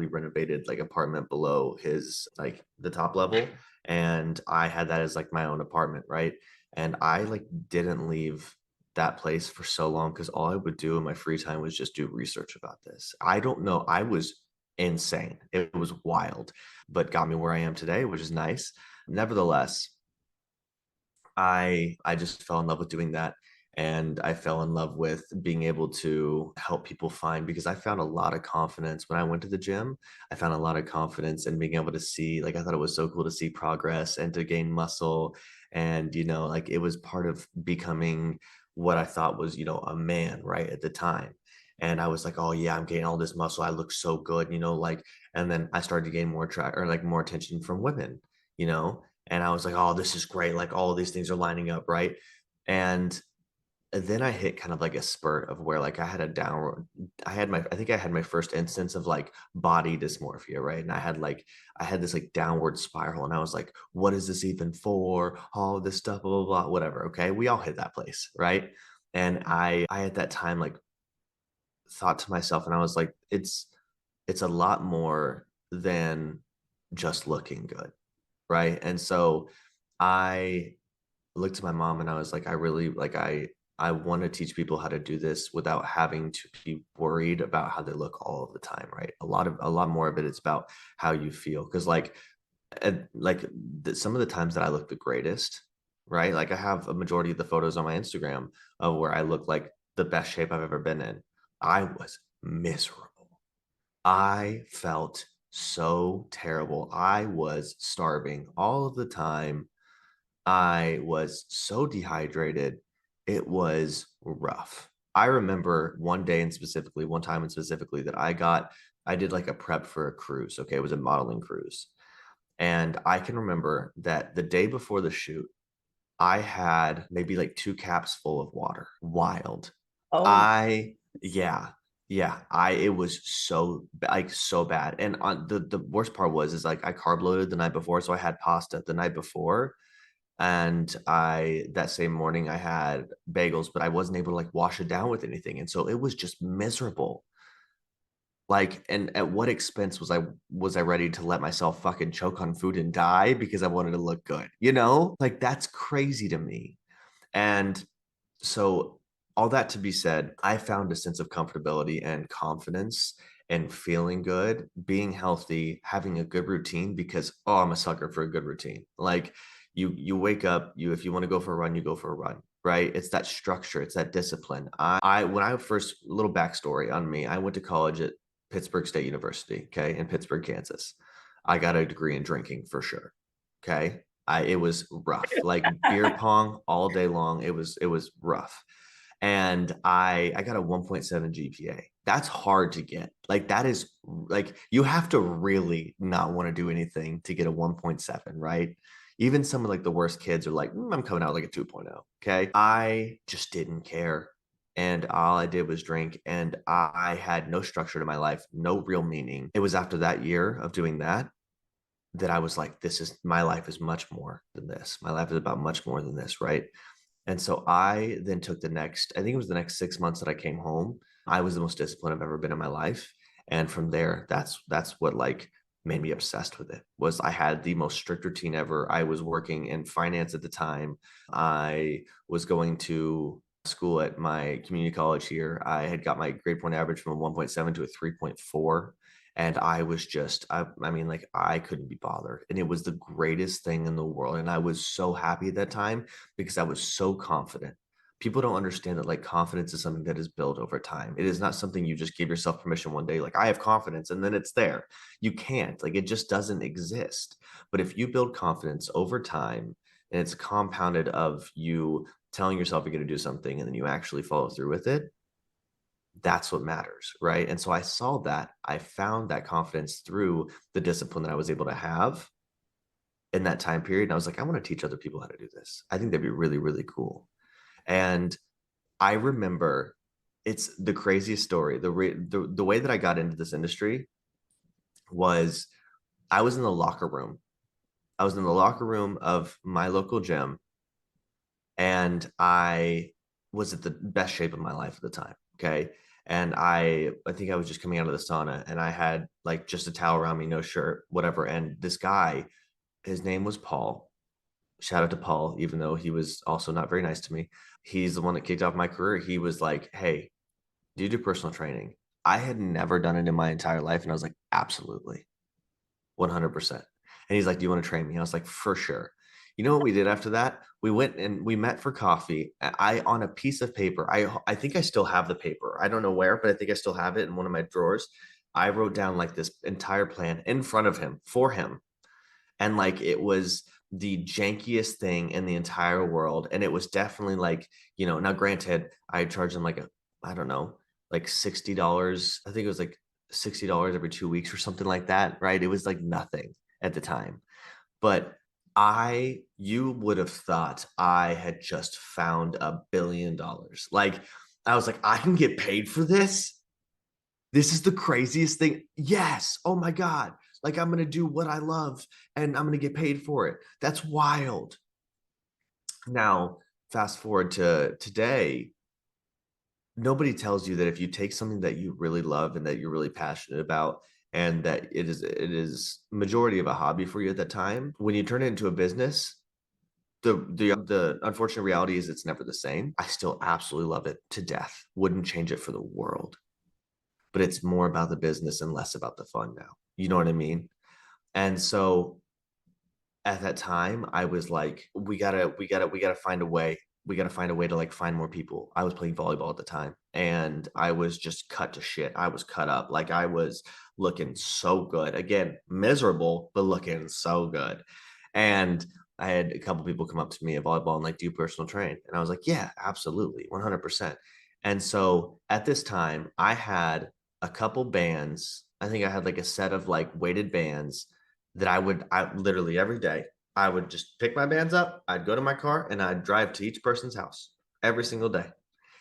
renovated like apartment below his like the top level. And I had that as like my own apartment, right? And I like didn't leave that place for so long because all I would do in my free time was just do research about this. I don't know. I was insane. It was wild, but got me where I am today, which is nice. Nevertheless, I just fell in love with doing that, and I fell in love with being able to help people find, because I found a lot of confidence when I went to the gym. I found a lot of confidence in being able to see, like, I thought it was so cool to see progress and to gain muscle, and like it was part of becoming what I thought was, a man, right, at the time. And I was like, oh yeah, I'm getting all this muscle. I look so good, like, and then I started to gain more track or like more attention from women, you know, and I was like, oh, this is great. Like all of these things are lining up, right? And then I hit kind of like a spurt of where like I think I had my first instance of like body dysmorphia, right? And I had this like downward spiral, and I was like, what is this even for? All of this stuff, blah, blah, blah, whatever. Okay. We all hit that place, right? And I at that time like thought to myself, and I was like, it's a lot more than just looking good, right? And so I looked at my mom and I was like, I really like I want to teach people how to do this without having to be worried about how they look all of the time, right? A lot more of it is about how you feel. Because some of the times that I look the greatest, right? Like I have a majority of the photos on my Instagram of where I look like the best shape I've ever been in. I was miserable. I felt so terrible. I was starving all of the time. I was so dehydrated. It was rough. I remember one time and specifically that I did like a prep for a cruise. Okay. It was a modeling cruise. And I can remember that the day before the shoot, I had maybe like 2 caps full of water. Wild. Oh, I yeah. Yeah, it was so bad. And on the worst part was is like I carb loaded the night before, so I had pasta the night before, and I that same morning I had bagels, but I wasn't able to like wash it down with anything. And so it was just miserable. Like, and at what expense was I ready to let myself fucking choke on food and die because I wanted to look good? Like that's crazy to me. And so, all that to be said, I found a sense of comfortability and confidence and feeling good, being healthy, having a good routine because I'm a sucker for a good routine. Like you wake up, you if you want to go for a run, you go for a run, right? It's that structure, it's that discipline. I when I first little backstory on me, I went to college at Pittsburgh State University, okay, in Pittsburgh, Kansas. I got a degree in drinking for sure. Okay. It was rough, like beer pong all day long. It was rough. And I got a 1.7 GPA. That's hard to get. Like that is like you have to really not want to do anything to get a 1.7, right? Even some of like the worst kids are like, I'm coming out like a 2.0. Okay. I just didn't care. And all I did was drink, and I had no structure to my life, no real meaning. It was after that year of doing that I was like, this is my life is much more than this. My life is about much more than this, right? And so I then took I think it was the next 6 months that I came home. I was the most disciplined I've ever been in my life. And from there, that's what like made me obsessed with it. Was I had the most strict routine ever. I was working in finance at the time. I was going to school at my community college here. I had got my grade point average from a 1.7 to a 3.4. And I was just, I mean, like I couldn't be bothered. And it was the greatest thing in the world. And I was so happy at that time because I was so confident. People don't understand that like confidence is something that is built over time. It is not something you just give yourself permission one day, like I have confidence and then it's there. You can't, like it just doesn't exist. But if you build confidence over time and it's compounded of you telling yourself you're going to do something and then you actually follow through with it, that's what matters, right? And so I saw that. I found that confidence through the discipline that I was able to have in that time period. And I was like, I want to teach other people how to do this. I think that'd be really, really cool. And I remember it's the craziest story. The way that I got into this industry was I was in the locker room. I was in the locker room of my local gym, and I was at the best shape of my life at the time. Okay. And I think I was just coming out of the sauna, and I had like just a towel around me, no shirt, whatever. And this guy, his name was Paul. Shout out to Paul, even though he was also not very nice to me. He's the one that kicked off my career. He was like, hey, do you do personal training? I had never done it in my entire life. And I was like, absolutely, 100%. And he's like, do you want to train me? I was like, for sure. You know what we did after that? We went and we met for coffee. I on a piece of paper. I think I still have the paper. I don't know where, but I think I still have it in one of my drawers. I wrote down like this entire plan in front of him for him, and like it was the jankiest thing in the entire world. And it was definitely like, now granted, I charged him like I don't know, like $60. I think it was like $60 every 2 weeks or something like that, right? It was like nothing at the time. But you would have thought I had just found $1 billion. Like I was like, I can get paid for this. This is the craziest thing. Yes. Oh my God. Like I'm going to do what I love and I'm going to get paid for it. That's wild. Now, fast forward to today, nobody tells you that if you take something that you really love and that you're really passionate about, and that it is majority of a hobby for you at that time, when you turn it into a business, the unfortunate reality is it's never the same. I still absolutely love it to death. Wouldn't change it for the world. But it's more about the business and less about the fun now. You know what I mean? And so at that time, I was like, we gotta find a way. We gotta find a way to like find more people. I was playing volleyball at the time, and I was just cut to shit. I was cut up. Like I was looking so good. Again, miserable, but looking so good. And I had a couple people come up to me at volleyball and like, do you personal train? And I was like, yeah, absolutely, 100%. And so at this time, I had a couple bands. I think I had like a set of like weighted bands that I literally every day I would just pick my bands up, I'd go to my car, and I'd drive to each person's house every single day.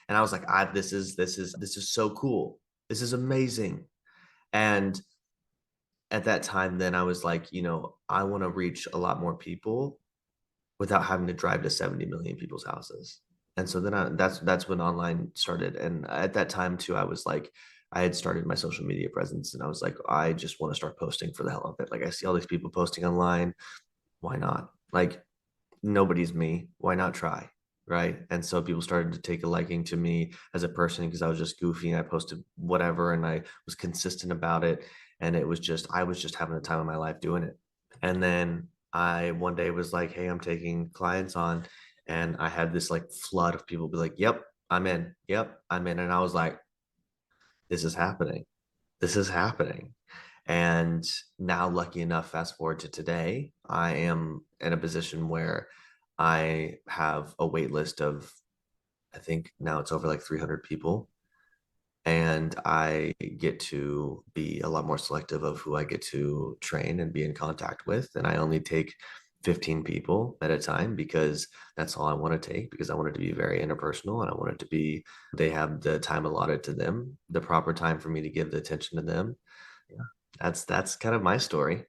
And I was like, this is so cool. This is amazing. And at that time, then I was like, I want to reach a lot more people without having to drive to 70 million people's houses. And so then that's when online started. And at that time too, I was like, I had started my social media presence and I was like, I just want to start posting for the hell of it. Like I see all these people posting online. Why not? Like nobody's me. Why not try? Right. And so people started to take a liking to me as a person because I was just goofy and I posted whatever and I was consistent about it. And I was just having the time of my life doing it. And then I one day was like, hey, I'm taking clients on. And I had this like flood of people be like, yep, I'm in. Yep, I'm in. And I was like, this is happening. This is happening. And now, lucky enough, fast forward to today, I am in a position where I have a wait list of, I think now it's over like 300 people. And I get to be a lot more selective of who I get to train and be in contact with. And I only take 15 people at a time because that's all I want to take because I want it to be very interpersonal and I want it to be, they have the time allotted to them, the proper time for me to give the attention to them. Yeah, that's kind of my story.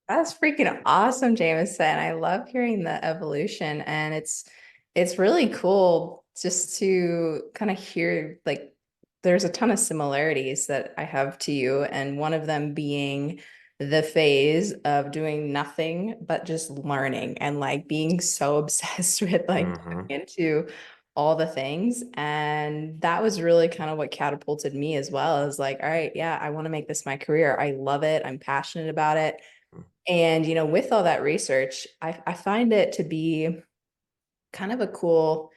That's freaking awesome, Jamison. I love hearing the evolution, and it's really cool just to kind of hear like there's a ton of similarities that I have to you, and one of them being the phase of doing nothing but just learning and like being so obsessed with like Hmm. into all the things. And that was really kind of what catapulted me as well. Is like, all right, yeah, I want to make this my career. I love it. I'm passionate about it. And, with all that research, I find it to be kind of a cool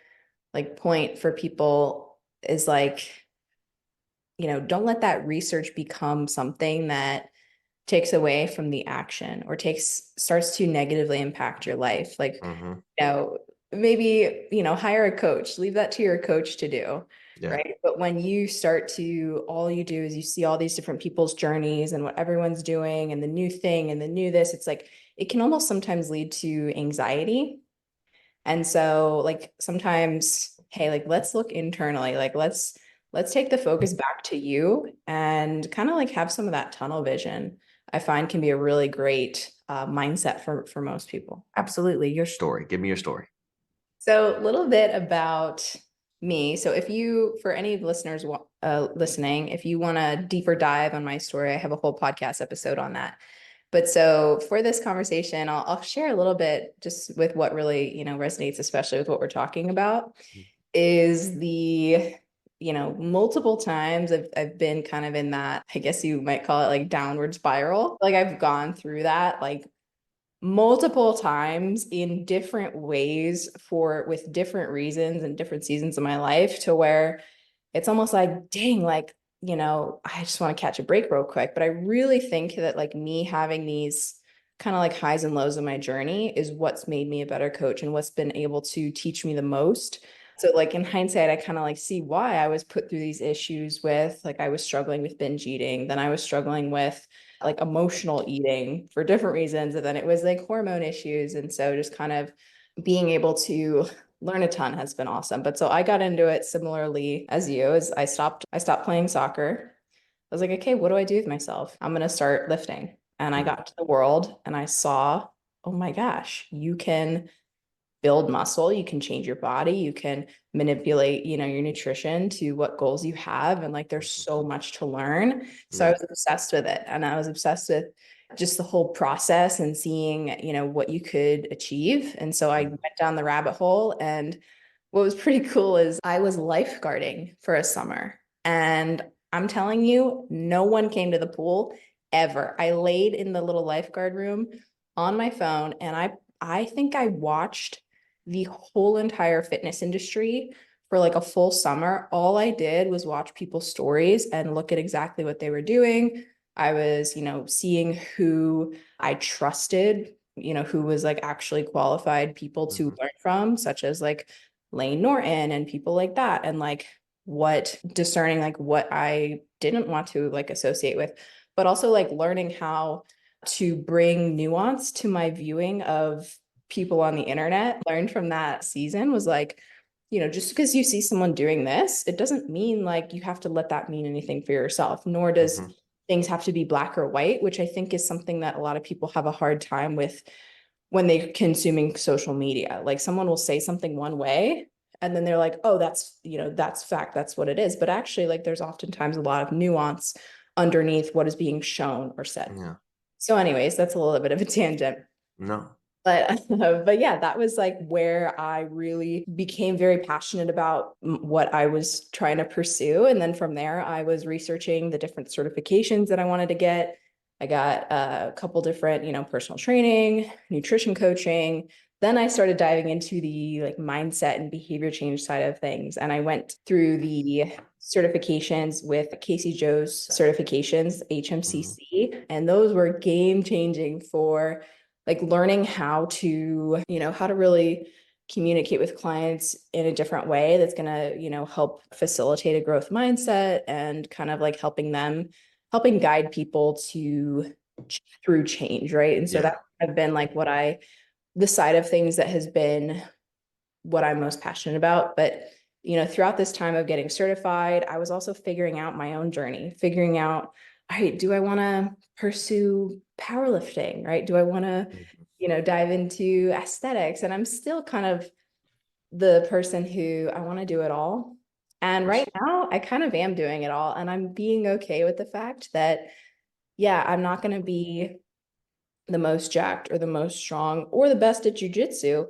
like point for people is like, don't let that research become something that takes away from the action or starts to negatively impact your life. Like, Hmm. you know, maybe, hire a coach, leave that to your coach to do. Yeah. Right. But when you start to, all you do is you see all these different people's journeys and what everyone's doing and the new thing and the new this, it's like, it can almost sometimes lead to anxiety. And so like sometimes, hey, like let's look internally, like let's take the focus back to you and kind of like have some of that tunnel vision. I find can be a really great mindset for most people. Absolutely. Your story. Give me your story. So a little bit about me. So if you, for any of the listeners listening, if you want a deeper dive on my story, I have a whole podcast episode on that. But so for this conversation, I'll share a little bit just with what really, resonates, especially with what we're talking about, is the, multiple times I've been kind of in that, I guess you might call it like downward spiral. Like I've gone through that like multiple times in different ways for with different reasons and different seasons of my life to where it's almost like, dang, like, I just want to catch a break real quick. But I really think that like me having these kind of like highs and lows of my journey is what's made me a better coach and what's been able to teach me the most. So like in hindsight, I kind of like see why I was put through these issues with like I was struggling with binge eating, then I was struggling with like emotional eating for different reasons, and then it was like hormone issues. And so just kind of being able to learn a ton has been awesome. But so I got into it similarly as you, as I stopped playing soccer. I was like, okay, what do I do with myself? I'm gonna start lifting. And I got to the world and I saw, oh my gosh, you can build muscle, you can change your body, you can manipulate, your nutrition to what goals you have. And like there's so much to learn. So I Yeah. was obsessed with it. And I was obsessed with just the whole process and seeing, what you could achieve. And so I went down the rabbit hole. And what was pretty cool is I was lifeguarding for a summer. And I'm telling you, no one came to the pool ever. I laid in the little lifeguard room on my phone and I think I watched the whole entire fitness industry for like a full summer. All I did was watch people's stories and look at exactly what they were doing. I was, seeing who I trusted, who was like actually qualified people to Hmm. learn from, such as like Lane Norton and people like that. And like what discerning like what I didn't want to like associate with, but also like learning how to bring nuance to my viewing of people on the internet learned from that season was like, just because you see someone doing this, it doesn't mean like you have to let that mean anything for yourself, nor does Mhm. things have to be black or white, which I think is something that a lot of people have a hard time with when they're consuming social media. Like someone will say something one way and then they're like, oh, that's fact, that's what it is. But actually, like there's oftentimes a lot of nuance underneath what is being shown or said. Yeah. So, anyways, that's a little bit of a tangent. No. But yeah, that was like where I really became very passionate about what I was trying to pursue. And then from there, I was researching the different certifications that I wanted to get. I got a couple different, personal training, nutrition coaching. Then I started diving into the like mindset and behavior change side of things. And I went through the certifications with Casey Joe's certifications, Mhm. HMCC, and those were game changing for like learning how to, how to really communicate with clients in a different way that's going to, help facilitate a growth mindset and kind of like helping guide people to through change, right? And so that Yeah. have been like the side of things that has been what I'm most passionate about. But, throughout this time of getting certified, I was also figuring out my own journey, figuring out, all right, do I want to pursue powerlifting, right? Do I want to, Mhm. dive into aesthetics? And I'm still kind of the person who I want to do it all. And For right sure. now, I kind of am doing it all. And I'm being okay with the fact that, yeah, I'm not going to be the most jacked or the most strong or the best at jujitsu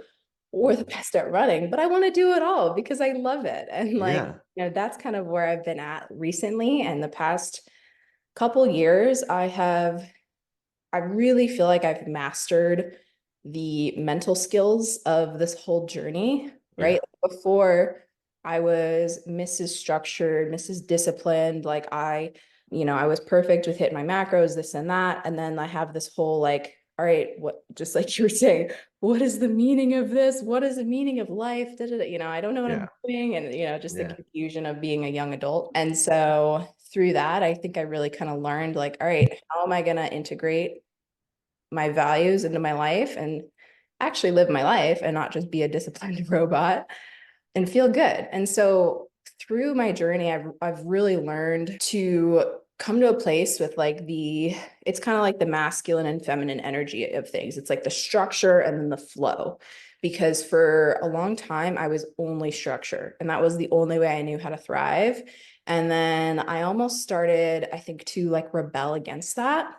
or the Mhm. best at running, but I want to do it all because I love it. And like, Yeah. that's kind of where I've been at recently. And the past couple years, I really feel like I've mastered the mental skills of this whole journey, Yeah. right? Before I was Mrs. Structured, Mrs. Disciplined, like I was perfect with hitting my macros, this and that. And then I have this whole like, all right, what, just like you were saying, what is the meaning of this? What is the meaning of life? Da, da, da. I don't know what I'm Yeah. doing. And, just the Yeah. confusion of being a young adult. And so through that, I think I really kind of learned like, all right, how am I going to integrate my values into my life and actually live my life and not just be a disciplined robot and feel good. And so through my journey, I've really learned to come to a place with like it's kind of like the masculine and feminine energy of things. It's like the structure and then the flow. Because for a long time, I was only structure, and that was the only way I knew how to thrive. And then I almost started, I think, to like rebel against that.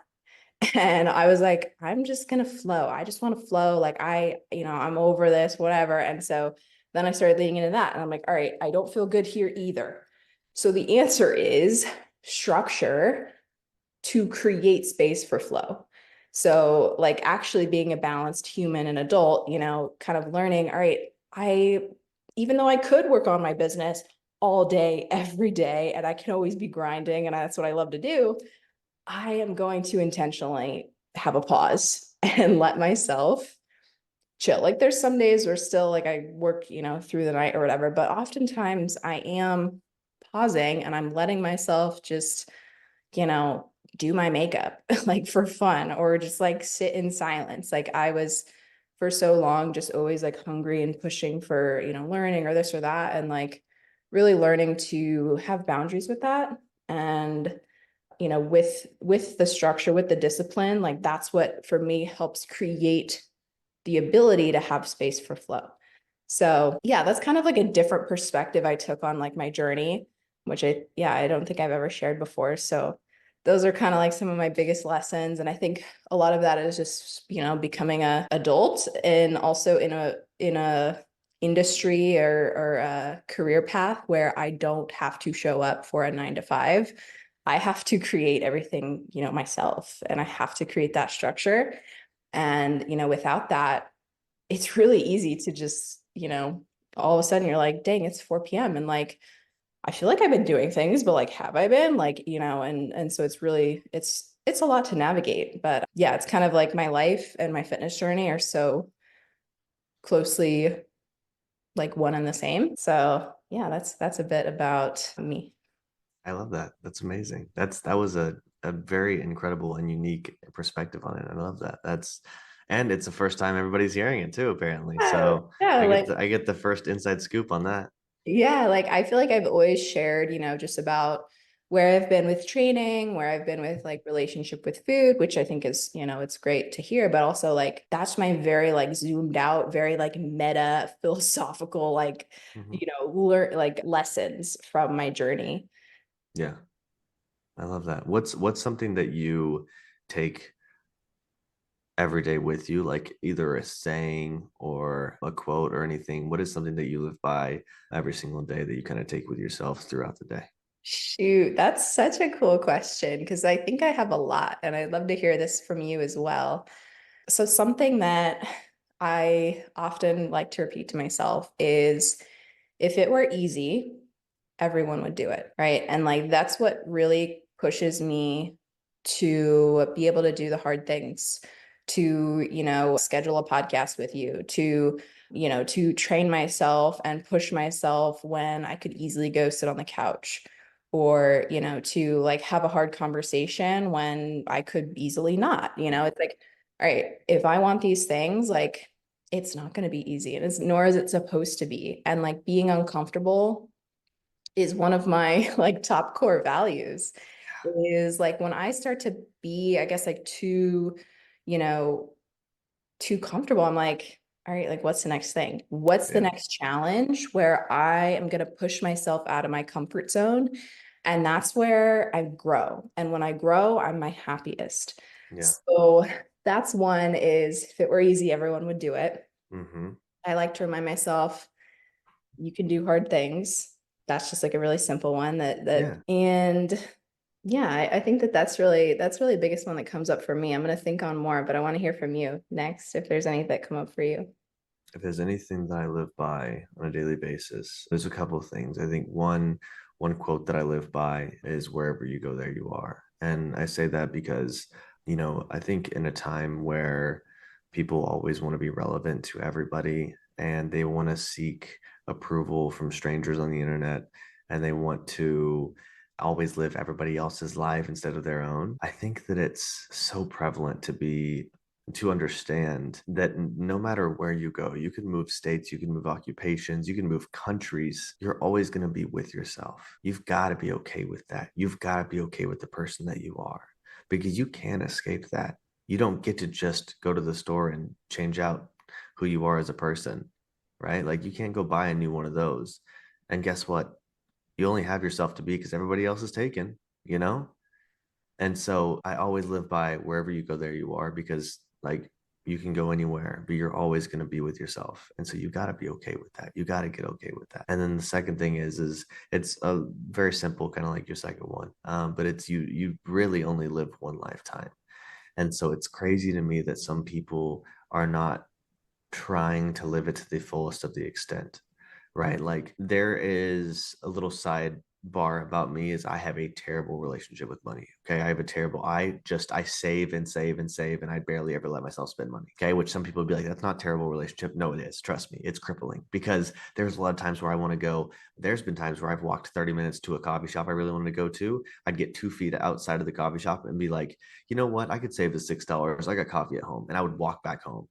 And I was like, I'm just gonna flow. I just want to flow. Like I'm over this, whatever. And so then I started leaning into that. And I'm like, all right, I don't feel good here either. So the answer is structure to create space for flow. So like actually being a balanced human and adult, kind of learning, all right, even though I could work on my business all day, every day, and I can always be grinding, and that's what I love to do, I am going to intentionally have a pause and let myself chill. Like there's some days where still like I work, through the night or whatever, but oftentimes I am pausing and I'm letting myself just, you know, do my makeup like for fun or just like sit in silence. Like I was for so long just always like hungry and pushing for, learning or this or that and like really learning to have boundaries with that. And with the structure, with the discipline, like that's what for me helps create the ability to have space for flow. So yeah, that's kind of like a different perspective I took on like my journey, which I don't think I've ever shared before. So those are kind of like some of my biggest lessons. And I think a lot of that is just, becoming a adult and also in a industry or a career path where I don't have to show up for a 9 to 5. I have to create everything, myself, and I have to create that structure. And, without that, it's really easy to just, all of a sudden you're like, dang, it's 4 p.m. And like, I feel like I've been doing things, but like, have I been like, and so it's a lot to navigate, but yeah, it's kind of like my life and my fitness journey are so closely like one and the same. So yeah, that's a bit about me. I love that. That's amazing. That was a very incredible and unique perspective on it. I love that. And it's the first time everybody's hearing it too, apparently. Yeah, So yeah, like I get the first inside scoop on that. yeah, like I feel like I've always shared, just about where I've been with training, where I've been with like relationship with food, which I think is, it's great to hear, but also like that's my very like zoomed out, very like meta philosophical, like, Hmm. learn like lessons from my journey. Yeah, I love that. What's something that you take every day with you, like either a saying or a quote or anything? What is something that you live by every single day that you kind of take with yourself throughout the day? Shoot, that's such a cool question because I think I have a lot and I'd love to hear this from you as well. So something that I often like to repeat to myself is if it were easy, everyone would do it, right? And like that's what really pushes me to be able to do the hard things, to, schedule a podcast with you, to train myself and push myself when I could easily go sit on the couch or, to like have a hard conversation when I could easily not, it's like, all right, if I want these things, like it's not going to be easy and it's nor is it supposed to be. And like being uncomfortable is one of my like top core values is like when I start to be, I guess, like you know, too comfortable, I'm like, all right, like what's the next thing? What's the Yeah. next challenge where I am going to push myself out of my comfort zone? And that's where I grow. And when I grow, I'm my happiest. Yeah. So that's one is if it were easy, everyone would do it. Hmm. I like to remind myself you can do hard things. That's just like a really simple one Yeah. and yeah, I think that's really the biggest one that comes up for me. I'm gonna think on more, but I want to hear from you next if there's any that come up for you. If there's anything that I live by on a daily basis, there's a couple of things. I think one quote that I live by is wherever you go, there you are. And I say that because, I think in a time where people always want to be relevant to everybody and they want to seek approval from strangers on the internet and they want to always live everybody else's life instead of their own. I think that it's so prevalent to understand that no matter where you go, you can move states, you can move occupations, you can move countries, you're always going to be with yourself. You've got to be okay with that. You've got to be okay with the person that you are because you can't escape that. You don't get to just go to the store and change out who you are as a person, right? Like you can't go buy a new one of those. And guess what? You only have yourself to be because everybody else is taken, you know? And so I always live by wherever you go, there you are, because like you can go anywhere, but you're always going to be with yourself. And so you got to be okay with that. You got to get okay with that. And then the second thing is it's a very simple, kind of like your second one. But it's you really only live one lifetime. And so it's crazy to me that some people are not trying to live it to the fullest of the extent, right? Like there is a little sidebar about me is I have a terrible relationship with money. Okay. I save and save and save and I barely ever let myself spend money. Okay. Which some people would be like, that's not a terrible relationship. No, it is. Trust me. It's crippling because there's a lot of times where I want to go. There's been times where I've walked 30 minutes to a coffee shop I really wanted to go to. I'd get 2 feet outside of the coffee shop and be like, you know what? I could save the $6. I got coffee at home and I would walk back home.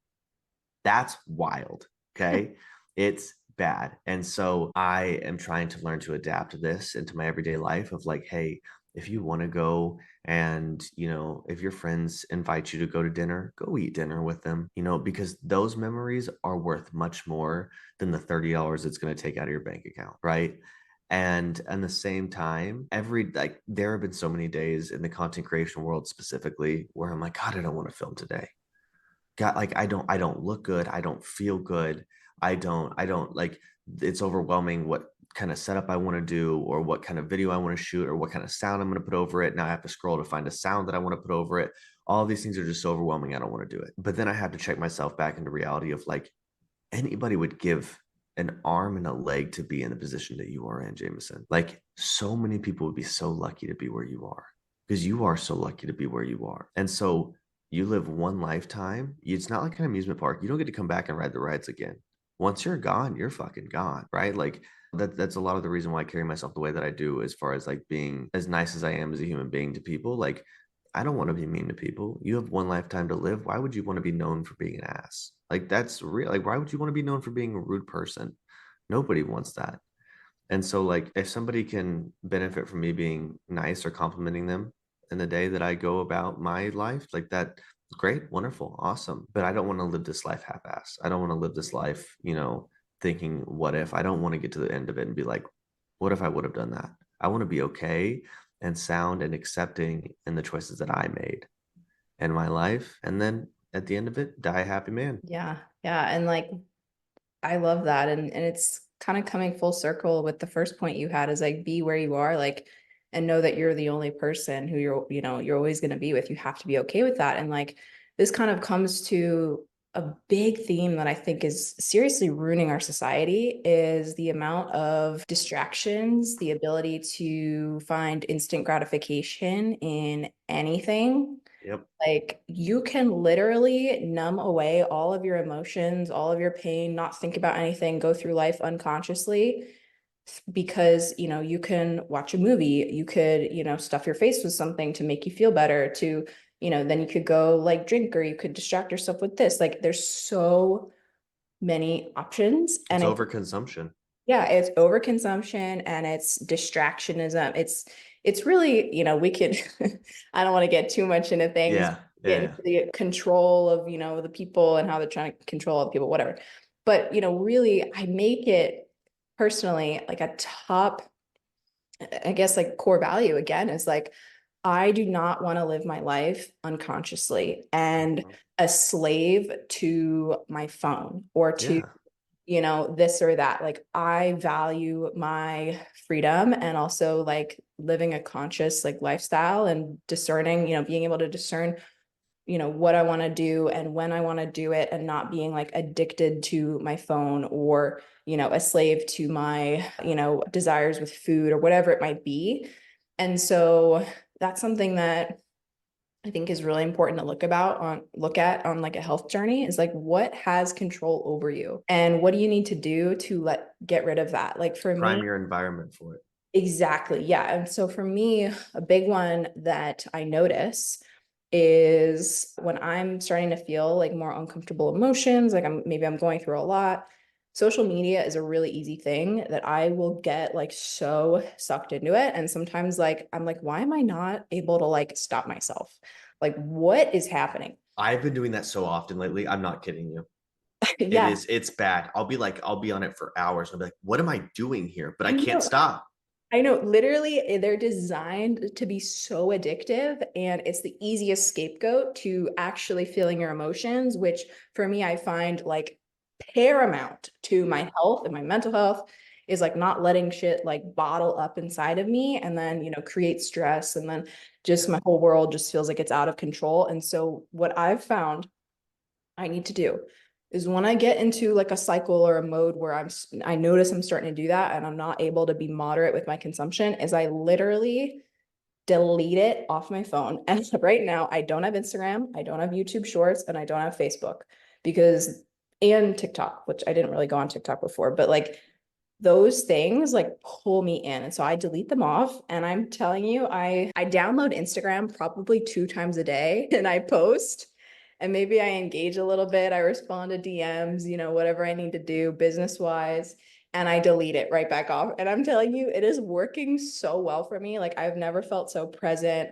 That's wild. Okay. It's bad. And so I am trying to learn to adapt this into my everyday life of like, hey, if you want to go and, if your friends invite you to go to dinner, go eat dinner with them, because those memories are worth much more than the $30 it's going to take out of your bank account. Right. And at the same time, there have been so many days in the content creation world specifically where I'm like, God, I don't want to film today. God, like I don't look good. I don't feel good. I don't like it's overwhelming what kind of setup I want to do or what kind of video I want to shoot or what kind of sound I'm going to put over it. Now I have to scroll to find a sound that I want to put over it. All of these things are just so overwhelming. I don't want to do it. But then I have to check myself back into reality of like anybody would give an arm and a leg to be in the position that you are in, Jamison. Like so many people would be so lucky to be where you are because you are so lucky to be where you are. And so you live one lifetime. It's not like an amusement park. You don't get to come back and ride the rides again. Once you're gone, you're fucking gone, right? Like that's a lot of the reason why I carry myself the way that I do as far as like being as nice as I am as a human being to people. Like I don't want to be mean to people. You have one lifetime to live. Why would you want to be known for being an ass? Like that's real. Like, why would you want to be known for being a rude person? Nobody wants that. And so, like, if somebody can benefit from me being nice or complimenting them in the day that I go about my life, like that, great, wonderful, awesome. But I don't want to live this life half-ass. I don't want to live this life, thinking, what if? I don't want to get to the end of it and be like, what if I would have done that? I want to be okay and sound and accepting in the choices that I made in my life. And then at the end of it, die a happy man. Yeah. Yeah. And like, I love that. And it's kind of coming full circle with the first point you had is like be where you are, like, and know that you're the only person who you're always going to be with. You have to be okay with that. And like this kind of comes to a big theme that I think is seriously ruining our society is the amount of distractions, the ability to find instant gratification in anything. Yep. Like you can literally numb away all of your emotions, all of your pain, not think about anything, go through life unconsciously because, you can watch a movie, you could, stuff your face with something to make you feel better, to, then you could go like drink or you could distract yourself with this. Like there's so many options It's and overconsumption. yeah, it's overconsumption and it's distractionism. It's really, we could I don't want to get too much into things, Yeah. get Yeah. into the control of, the people and how they're trying to control other people, whatever. But, really I make it personally like a top, I guess like core value again is like I do not want to live my life unconsciously and Mhm. a slave to my phone or to Yeah. this or that. Like I value my freedom and also like living a conscious like lifestyle and discerning, being able to discern, what I want to do and when I want to do it and not being like addicted to my phone or, a slave to my, desires with food or whatever it might be. And so that's something that I think is really important to look at on like a health journey is like what has control over you and what do you need to do to get rid of that? Like for me, Prime your environment for it. exactly. Yeah. And so for me, a big one that I notice is when I'm starting to feel like more uncomfortable emotions, like I'm going through a lot. Social media is a really easy thing that I will get like so sucked into it. And sometimes like I'm like, why am I not able to like stop myself? Like, what is happening? I've been doing that so often lately. I'm not kidding you. Yeah, It's bad. I'll be on it for hours. I'll be like, what am I doing here? But I I can't know. stop. I know, literally, they're designed to be so addictive, and it's the easiest scapegoat to actually feeling your emotions, which for me, I find like paramount to my health and my mental health is like not letting shit like bottle up inside of me and then, create stress. And then just my whole world just feels like it's out of control. And so, what I've found I need to do is when I get into like a cycle or a mode where I notice I'm starting to do that and I'm not able to be moderate with my consumption is I literally delete it off my phone. And right now I don't have Instagram, I don't have YouTube Shorts, and I don't have Facebook because and TikTok, which I didn't really go on TikTok before, but like those things like pull me in. And so I delete them off. And I'm telling you, I download Instagram probably 2 times a day and I post and maybe I engage a little bit. I respond to DMs, whatever I need to do business wise. And I delete it right back off. And I'm telling you, it is working so well for me. Like I've never felt so present,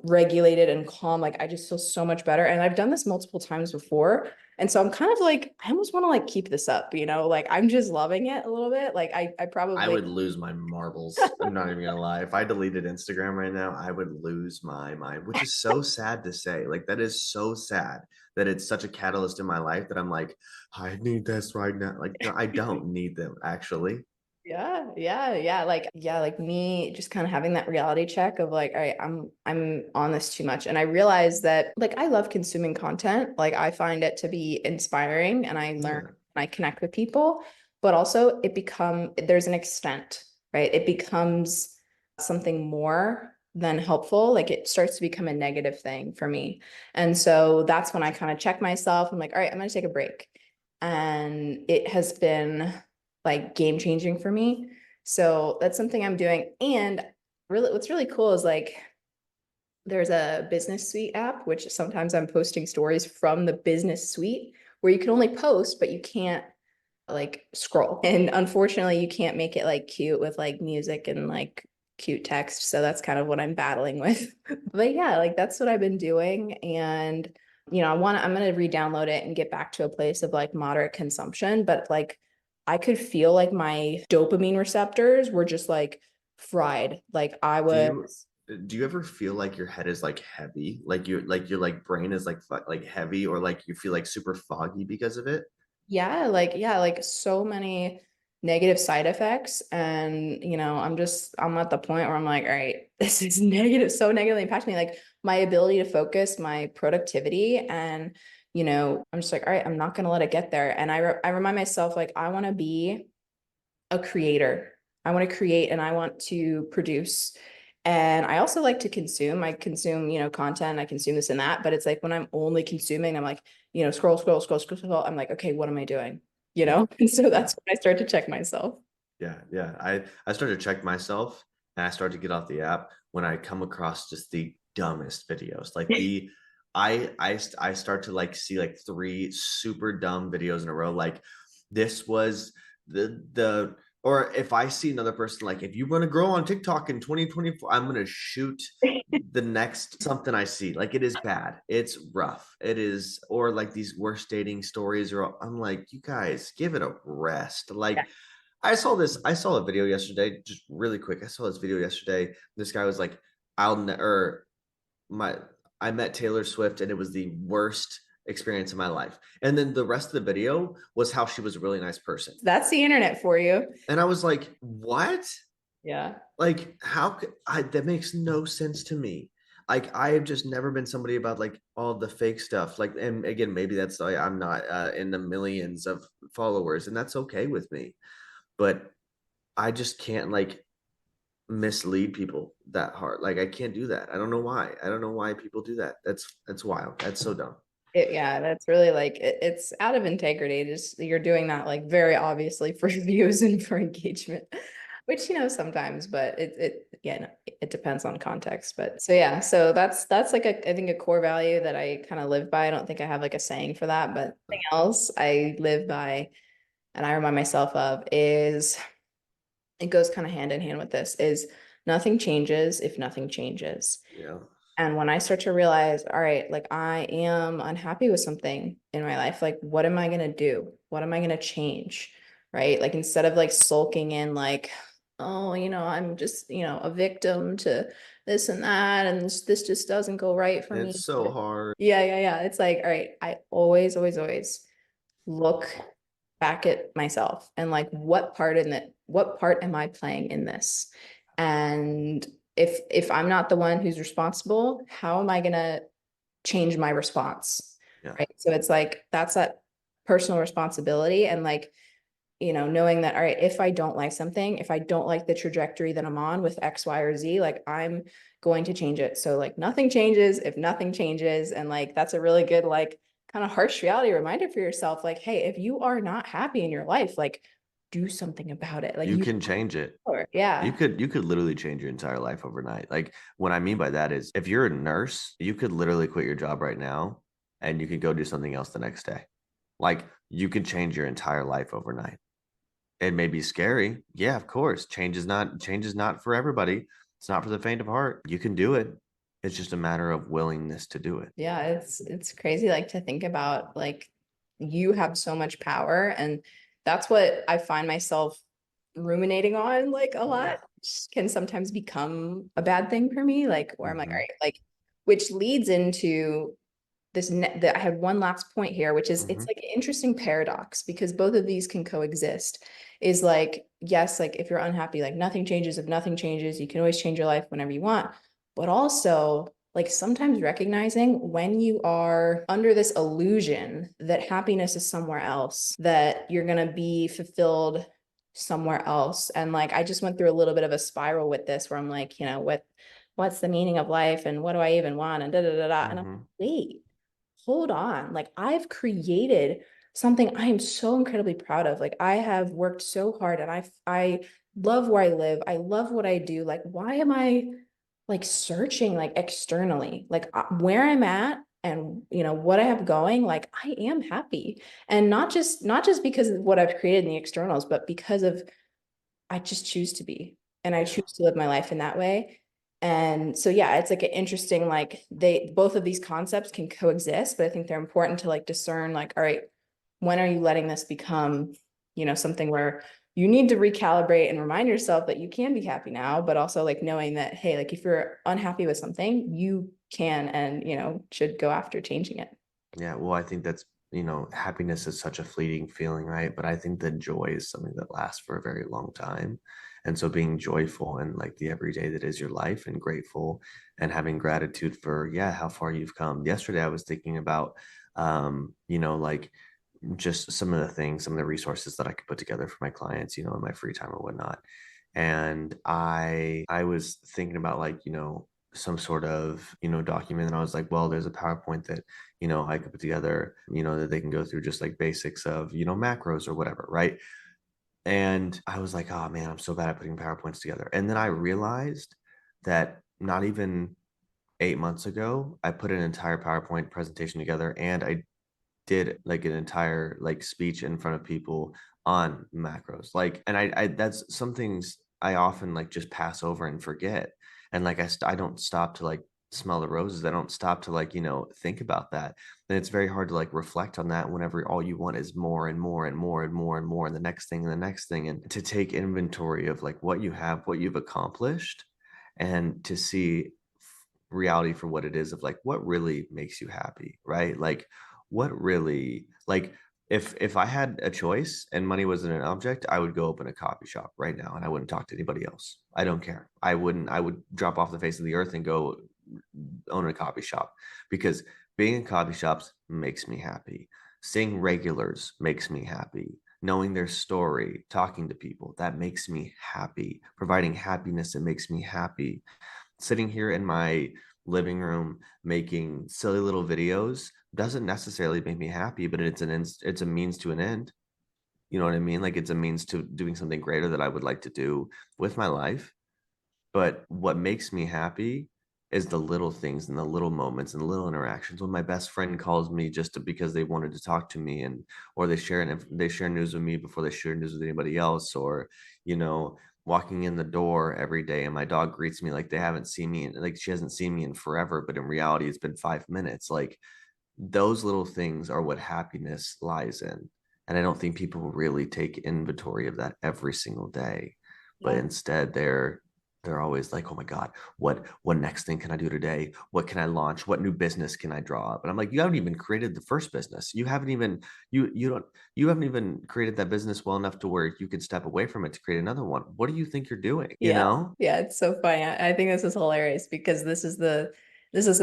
regulated and calm. Like I just feel so much better. And I've done this multiple times before. And so I'm kind of like, I almost want to like keep this up, like I'm just loving it a little bit. Like I I probably would lose my marbles. I'm not even gonna lie. If I deleted Instagram right now, I would lose my mind, which is so sad to say. Like that is so sad that it's such a catalyst in my life that I'm like, I need this right now. Like, no, I don't need them actually. yeah, yeah, yeah. Like, yeah, like me just kind of having that reality check of like, all right, I'm on this too much. And I realized that like I love consuming content. Like I find it to be inspiring and I learn Yeah. and I connect with people, but also there's an extent, right? It becomes something more than helpful. Like it starts to become a negative thing for me. And so that's when I kind of check myself. I'm like, all right, I'm gonna take a break. And it has been like game changing for me. So that's something I'm doing. And really, what's really cool is like there's a business suite app, which sometimes I'm posting stories from the business suite where you can only post, but you can't like scroll. And unfortunately, you can't make it like cute with like music and like cute text. So that's kind of what I'm battling with. But yeah, like that's what I've been doing. And I'm gonna re-download it and get back to a place of like moderate consumption. But like I could feel like my dopamine receptors were just like fried. Like I Do you was do you ever feel like your head is like heavy? Like your like brain is like heavy, or like you feel like super foggy because of it? yeah, like so many negative side effects. And I'm at the point where I'm like, all right, this is negative, so negatively impacts me. Like my ability to focus, my productivity, and I'm just like, all right, I'm not gonna let it get there. And I remind myself, like, I want to be a creator. I want to create and I want to produce. And I also like to consume. I consume, content, I consume this and that. But it's like when I'm only consuming, I'm like, scroll, scroll, scroll, scroll, scroll. I'm like, okay, what am I doing? Yeah, And so yeah, that's when I start to check myself. yeah. I start to check myself, and I start to get off the app when I come across just the dumbest videos. Like I start to like see like three super dumb videos in a row. Like this was the or if I see another person, like if you want to grow on TikTok in 2024, I'm gonna shoot the next something I see. Like it is bad. It's rough. It is, or like these worst dating stories, or I'm like, you guys give it a rest. Yeah. Like I saw a video yesterday, just really quick. I saw this video yesterday. This guy was like, or my I met Taylor Swift and it was the worst experience of my life. And then the rest of the video was how she was a really nice person. That's the internet for you. And I was like, what? Yeah. Like, how could that makes no sense to me. Like, I have just never been somebody about like all the fake stuff. Like, and again, maybe that's why I'm not in the millions of followers, and that's okay with me. But I just can't like mislead people that hard. Like, I can't do that. I don't know why. I don't know why people do that. That's wild. That's so dumb. Yeah, that's really like it's out of integrity. Just you're doing that like very obviously for views and for engagement, which sometimes, but yeah, no, it depends on context. But so yeah, so that's like I think a core value that I kind of live by. I don't think I have like a saying for that, but something else I live by and I remind myself of is it goes kind of hand in hand with this is nothing changes if nothing changes. Yeah. And when I start to realize, all right, like I am unhappy with something in my life, like what am I going to do? What am I going to change? Right. Like instead of like sulking in, like, oh, I'm just, a victim to this and that. And this just doesn't go right for me. It's so hard. Yeah. It's like, all right, I always, always, always look back at myself and like what part am I playing in this? And if I'm not the one who's responsible, how am I gonna change my response? Yeah. Right. So it's like that's that personal responsibility and like knowing that, all right, if I don't like something, if I don't like the trajectory that I'm on with X, Y, or Z, like I'm going to change it. So like nothing changes if nothing changes. And like that's a really good, like kind of harsh reality reminder for yourself. Like, hey, if you are not happy in your life, like do something about it. Like You you can change it. yeah. You could literally change your entire life overnight. Like what I mean by that is if you're a nurse, you could literally quit your job right now and you could go do something else the next day. Like you could change your entire life overnight. It may be scary. Yeah, of course. Change is not for everybody. It's not for the faint of heart. You can do it. It's just a matter of willingness to do it. Yeah, it's crazy like to think about like you have so much power and that's what I find myself ruminating on like a Yeah. lot, which can sometimes become a bad thing for me, like where I'm like, all Hmm. right, like which leads into that I had one last point here, which is Hmm. it's like an interesting paradox because both of these can coexist. Is like, yes, like if you're unhappy, like nothing changes. If nothing changes, you can always change your life whenever you want. But also, like sometimes recognizing when you are under this illusion that happiness is somewhere else, that you're gonna be fulfilled somewhere else. And like I just went through a little bit of a spiral with this where I'm like, what's the meaning of life and what do I even want and da da da da. And I'm Hmm. like, wait, hold on. Like I've created something I am so incredibly proud of. Like I have worked so hard and I love where I live. I love what I do. Like why am I like searching like externally, like where I'm at and what I have going, like I am happy. And not just because of what I've created in the externals, but because of I just choose to be and I Yeah. choose to live my life in that way. And so yeah, it's like an interesting, like they both of these concepts can coexist, but I think they're important to like discern, like, all right, when are you letting this become, something where you need to recalibrate and remind yourself that you can be happy now, but also like knowing that, hey, like if you're unhappy with something, you can and should go after changing it. Yeah, well, I think that's, happiness is such a fleeting feeling, right? But I think that joy is something that lasts for a very long time. And so being joyful in like the everyday that is your life and grateful and having gratitude for, yeah, how far you've come. Yesterday I was thinking about like just some of the things, some of the resources that I could put together for my clients, in my free time or whatnot. And I was thinking about like, some sort of, document. And I was like, well, there's a PowerPoint that, I could put together, that they can go through just like basics of, macros or whatever, right? And I was like, oh man, I'm so bad at putting PowerPoints together. And then I realized that not even 8 months ago, I put an entire PowerPoint presentation together and I did like an entire like speech in front of people on macros. Like, and I that's some things I often like just pass over and forget. And like I don't stop to like smell the roses. I don't stop to like, think about that. And it's very hard to like reflect on that whenever all you want is more and more and more and more and more and the next thing and the next thing. And to take inventory of like what you have, what you've accomplished, and to see reality for what it is of like what really makes you happy, right? Like what really like if I had a choice and money wasn't an object, I would go open a coffee shop right now and I wouldn't talk to anybody else. I don't care. I would drop off the face of the earth and go own a coffee shop because being in coffee shops makes me happy. Seeing regulars makes me happy. Knowing their story, talking to people, that makes me happy. Providing happiness, it makes me happy. Sitting here in my living room making silly little videos doesn't necessarily make me happy, but it's a means to an end. You know what I mean? Like it's a means to doing something greater that I would like to do with my life. But what makes me happy is the little things and the little moments and the little interactions. When my best friend calls me just because they wanted to talk to me, and or they share news with me before they share news with anybody else, or you know, walking in the door every day and my dog greets me like they haven't seen me, and like she hasn't seen me in forever, but in reality it's been 5 minutes. Like those little things are what happiness lies in. And I don't think people really take inventory of that every single day. But Yeah. instead they're always like, oh my God, what next thing can I do today? What can I launch? What new business can I draw up? And I'm like, you haven't even created the first business. You haven't even you haven't even created that business well enough to where you can step away from it to create another one. What do you think you're doing? You Yeah. know? Yeah, it's so funny. I think this is hilarious because this is the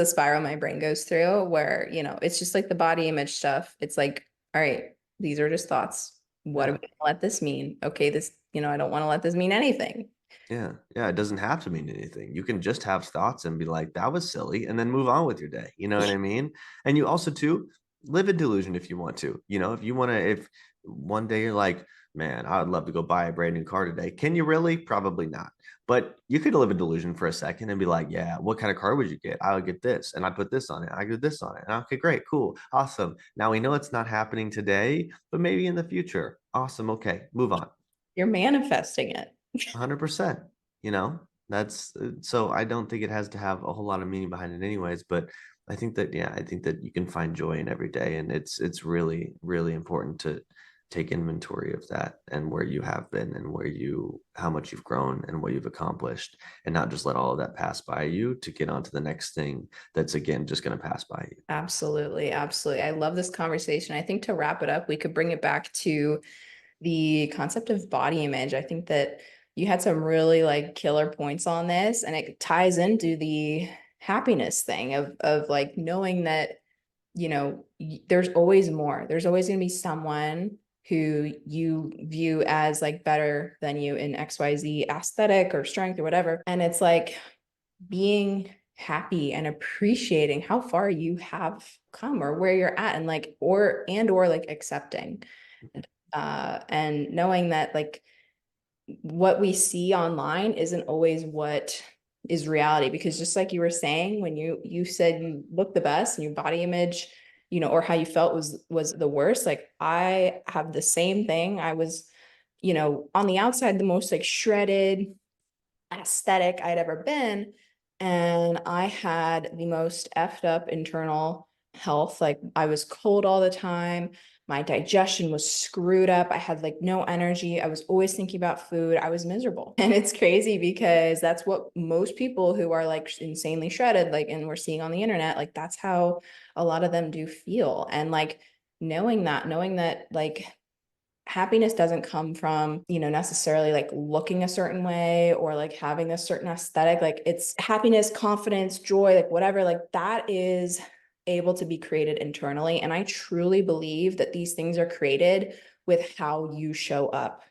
spiral my brain goes through where, it's just like the body image stuff. It's like, all right, these are just thoughts. What are Yeah. we gonna let this mean? Okay, this, I don't want to let this mean anything. Yeah. Yeah. It doesn't have to mean anything. You can just have thoughts and be like, that was silly, and then move on with your day. You know what I mean? And you also, too, live in delusion if you want to. If you want to, if one day you're like, man, I would love to go buy a brand new car today. Can you really? Probably not. But you could live in delusion for a second and be like, yeah, what kind of car would you get? I would get this and I put this on it. I get this on it. And okay, great, cool, awesome. Now we know it's not happening today, but maybe in the future. Awesome. Okay, move on. You're manifesting it. 100%. You know, that's so I don't think it has to have a whole lot of meaning behind it anyways, but I think that yeah, I think that you can find joy in every day, and it's really really important to take inventory of that and where you have been and where you how much you've grown and what you've accomplished, and not just let all of that pass by you to get on to the next thing that's again just going to pass by you. Absolutely, absolutely. I love this conversation. I think to wrap it up, we could bring it back to the concept of body image. I think that you had some really like killer points on this, and it ties into the happiness thing of like knowing that, there's always more. There's always going to be someone who you view as like better than you in XYZ aesthetic or strength or whatever. And it's like being happy and appreciating how far you have come or where you're at and like or like accepting and knowing that like what we see online isn't always what is reality. Because just like you were saying, when you said you look the best and your body image, or how you felt was the worst, like I have the same thing. I was, on the outside the most like shredded, aesthetic I'd ever been. And I had the most effed up internal health. Like I was cold all the time. My digestion was screwed up. I had like no energy. I was always thinking about food. I was miserable. And it's crazy because that's what most people who are like insanely shredded, like, and we're seeing on the internet, like that's how a lot of them do feel. And like knowing that like happiness doesn't come from, necessarily like looking a certain way or like having a certain aesthetic. Like it's happiness, confidence, joy, like whatever, like that is able to be created internally. And I truly believe that these things are created with how you show up,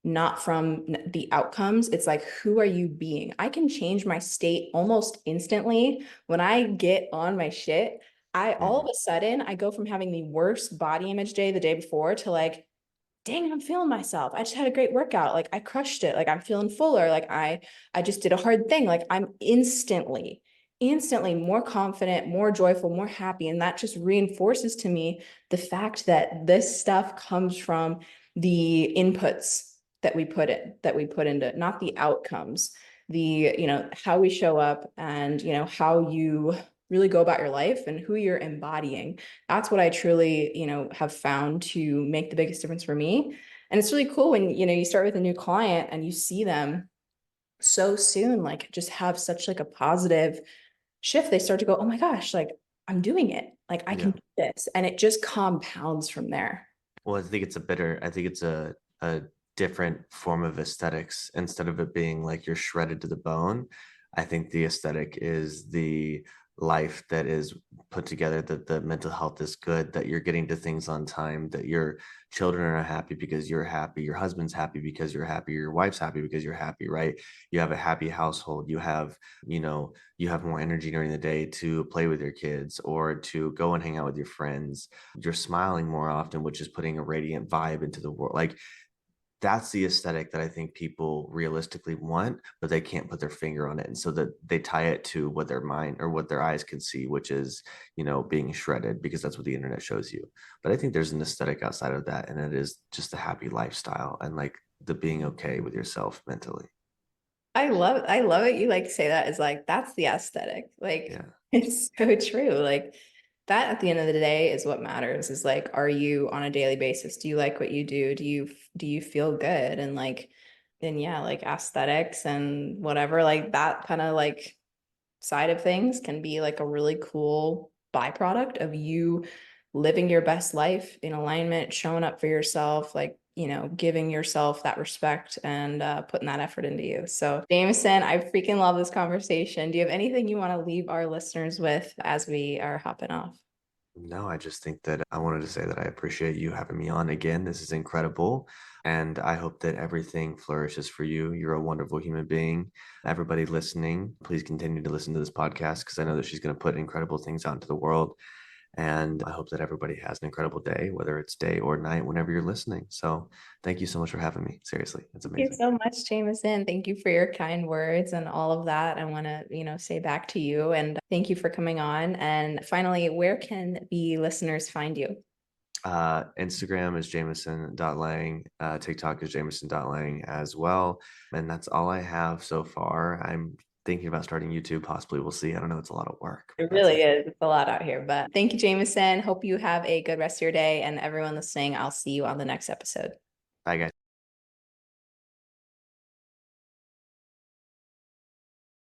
not from the outcomes. It's like, who are you being? I can change my state almost instantly when I get on my shit. I all of Mhm. a sudden I go from having the worst body image day the day before to like, dang, I'm feeling myself. I just had a great workout. Like I crushed it. Like I'm feeling fuller. Like I just did a hard thing. Like I'm instantly more confident, more joyful, more happy. And that just reinforces to me the fact that this stuff comes from the inputs that we put into, not the outcomes, the, how we show up and, how you really go about your life and who you're embodying. That's what I truly, have found to make the biggest difference for me. And it's really cool when, you start with a new client and you see them so soon, like just have such like a positive shift. They start to go, oh my gosh, like I'm doing it. Like I can Yeah. do this. And it just compounds from there. Well, I think it's a different form of aesthetics. Instead of it being like you're shredded to the bone, I think the aesthetic is the life that is put together, that the mental health is good, that you're getting to things on time, that your children are happy because you're happy, your husband's happy because you're happy, your wife's happy because you're happy, right? You have a happy household, you have more energy during the day to play with your kids or to go and hang out with your friends. You're smiling more often, which is putting a radiant vibe into the world. Like that's the aesthetic that I think people realistically want, but they can't put their finger on it. And so that they tie it to what their mind or what their eyes can see, which is, being shredded because that's what the internet shows you. But I think there's an aesthetic outside of that. And it is just a happy lifestyle and like the being okay with yourself mentally. I love it. You like say that is like, that's the aesthetic. Like Yeah. it's so true. Like that at the end of the day is what matters is like, are you on a daily basis? Do you like what you do? Do you feel good? And like, then yeah, like aesthetics and whatever, like that kind of like side of things can be like a really cool byproduct of you living your best life in alignment, showing up for yourself, like, giving yourself that respect and putting that effort into you. So, Jamison, I freaking love this conversation. Do you have anything you want to leave our listeners with as we are hopping off? No, I just think that I wanted to say that I appreciate you having me on again. This is incredible. And I hope that everything flourishes for you. You're a wonderful human being. Everybody listening, please continue to listen to this podcast because I know that she's going to put incredible things out into the world. And I hope that everybody has an incredible day, whether it's day or night, whenever you're listening. So thank you so much for having me. Seriously, it's Thank you amazing. so much, Jamison. Thank you for your kind words and all of that. I want to, say back to you and thank you for coming on. And finally, where can the listeners find you? Instagram is Jamison.Lang. TikTok is Jamison.Lang as well. And that's all I have so far. I'm thinking about starting YouTube, possibly. We'll see. I don't know. It's a lot of work, but It that's really it. is. It's a lot out here, but thank you, Jamison. Hope you have a good rest of your day. And everyone listening, I'll see you on the next episode. Bye, guys.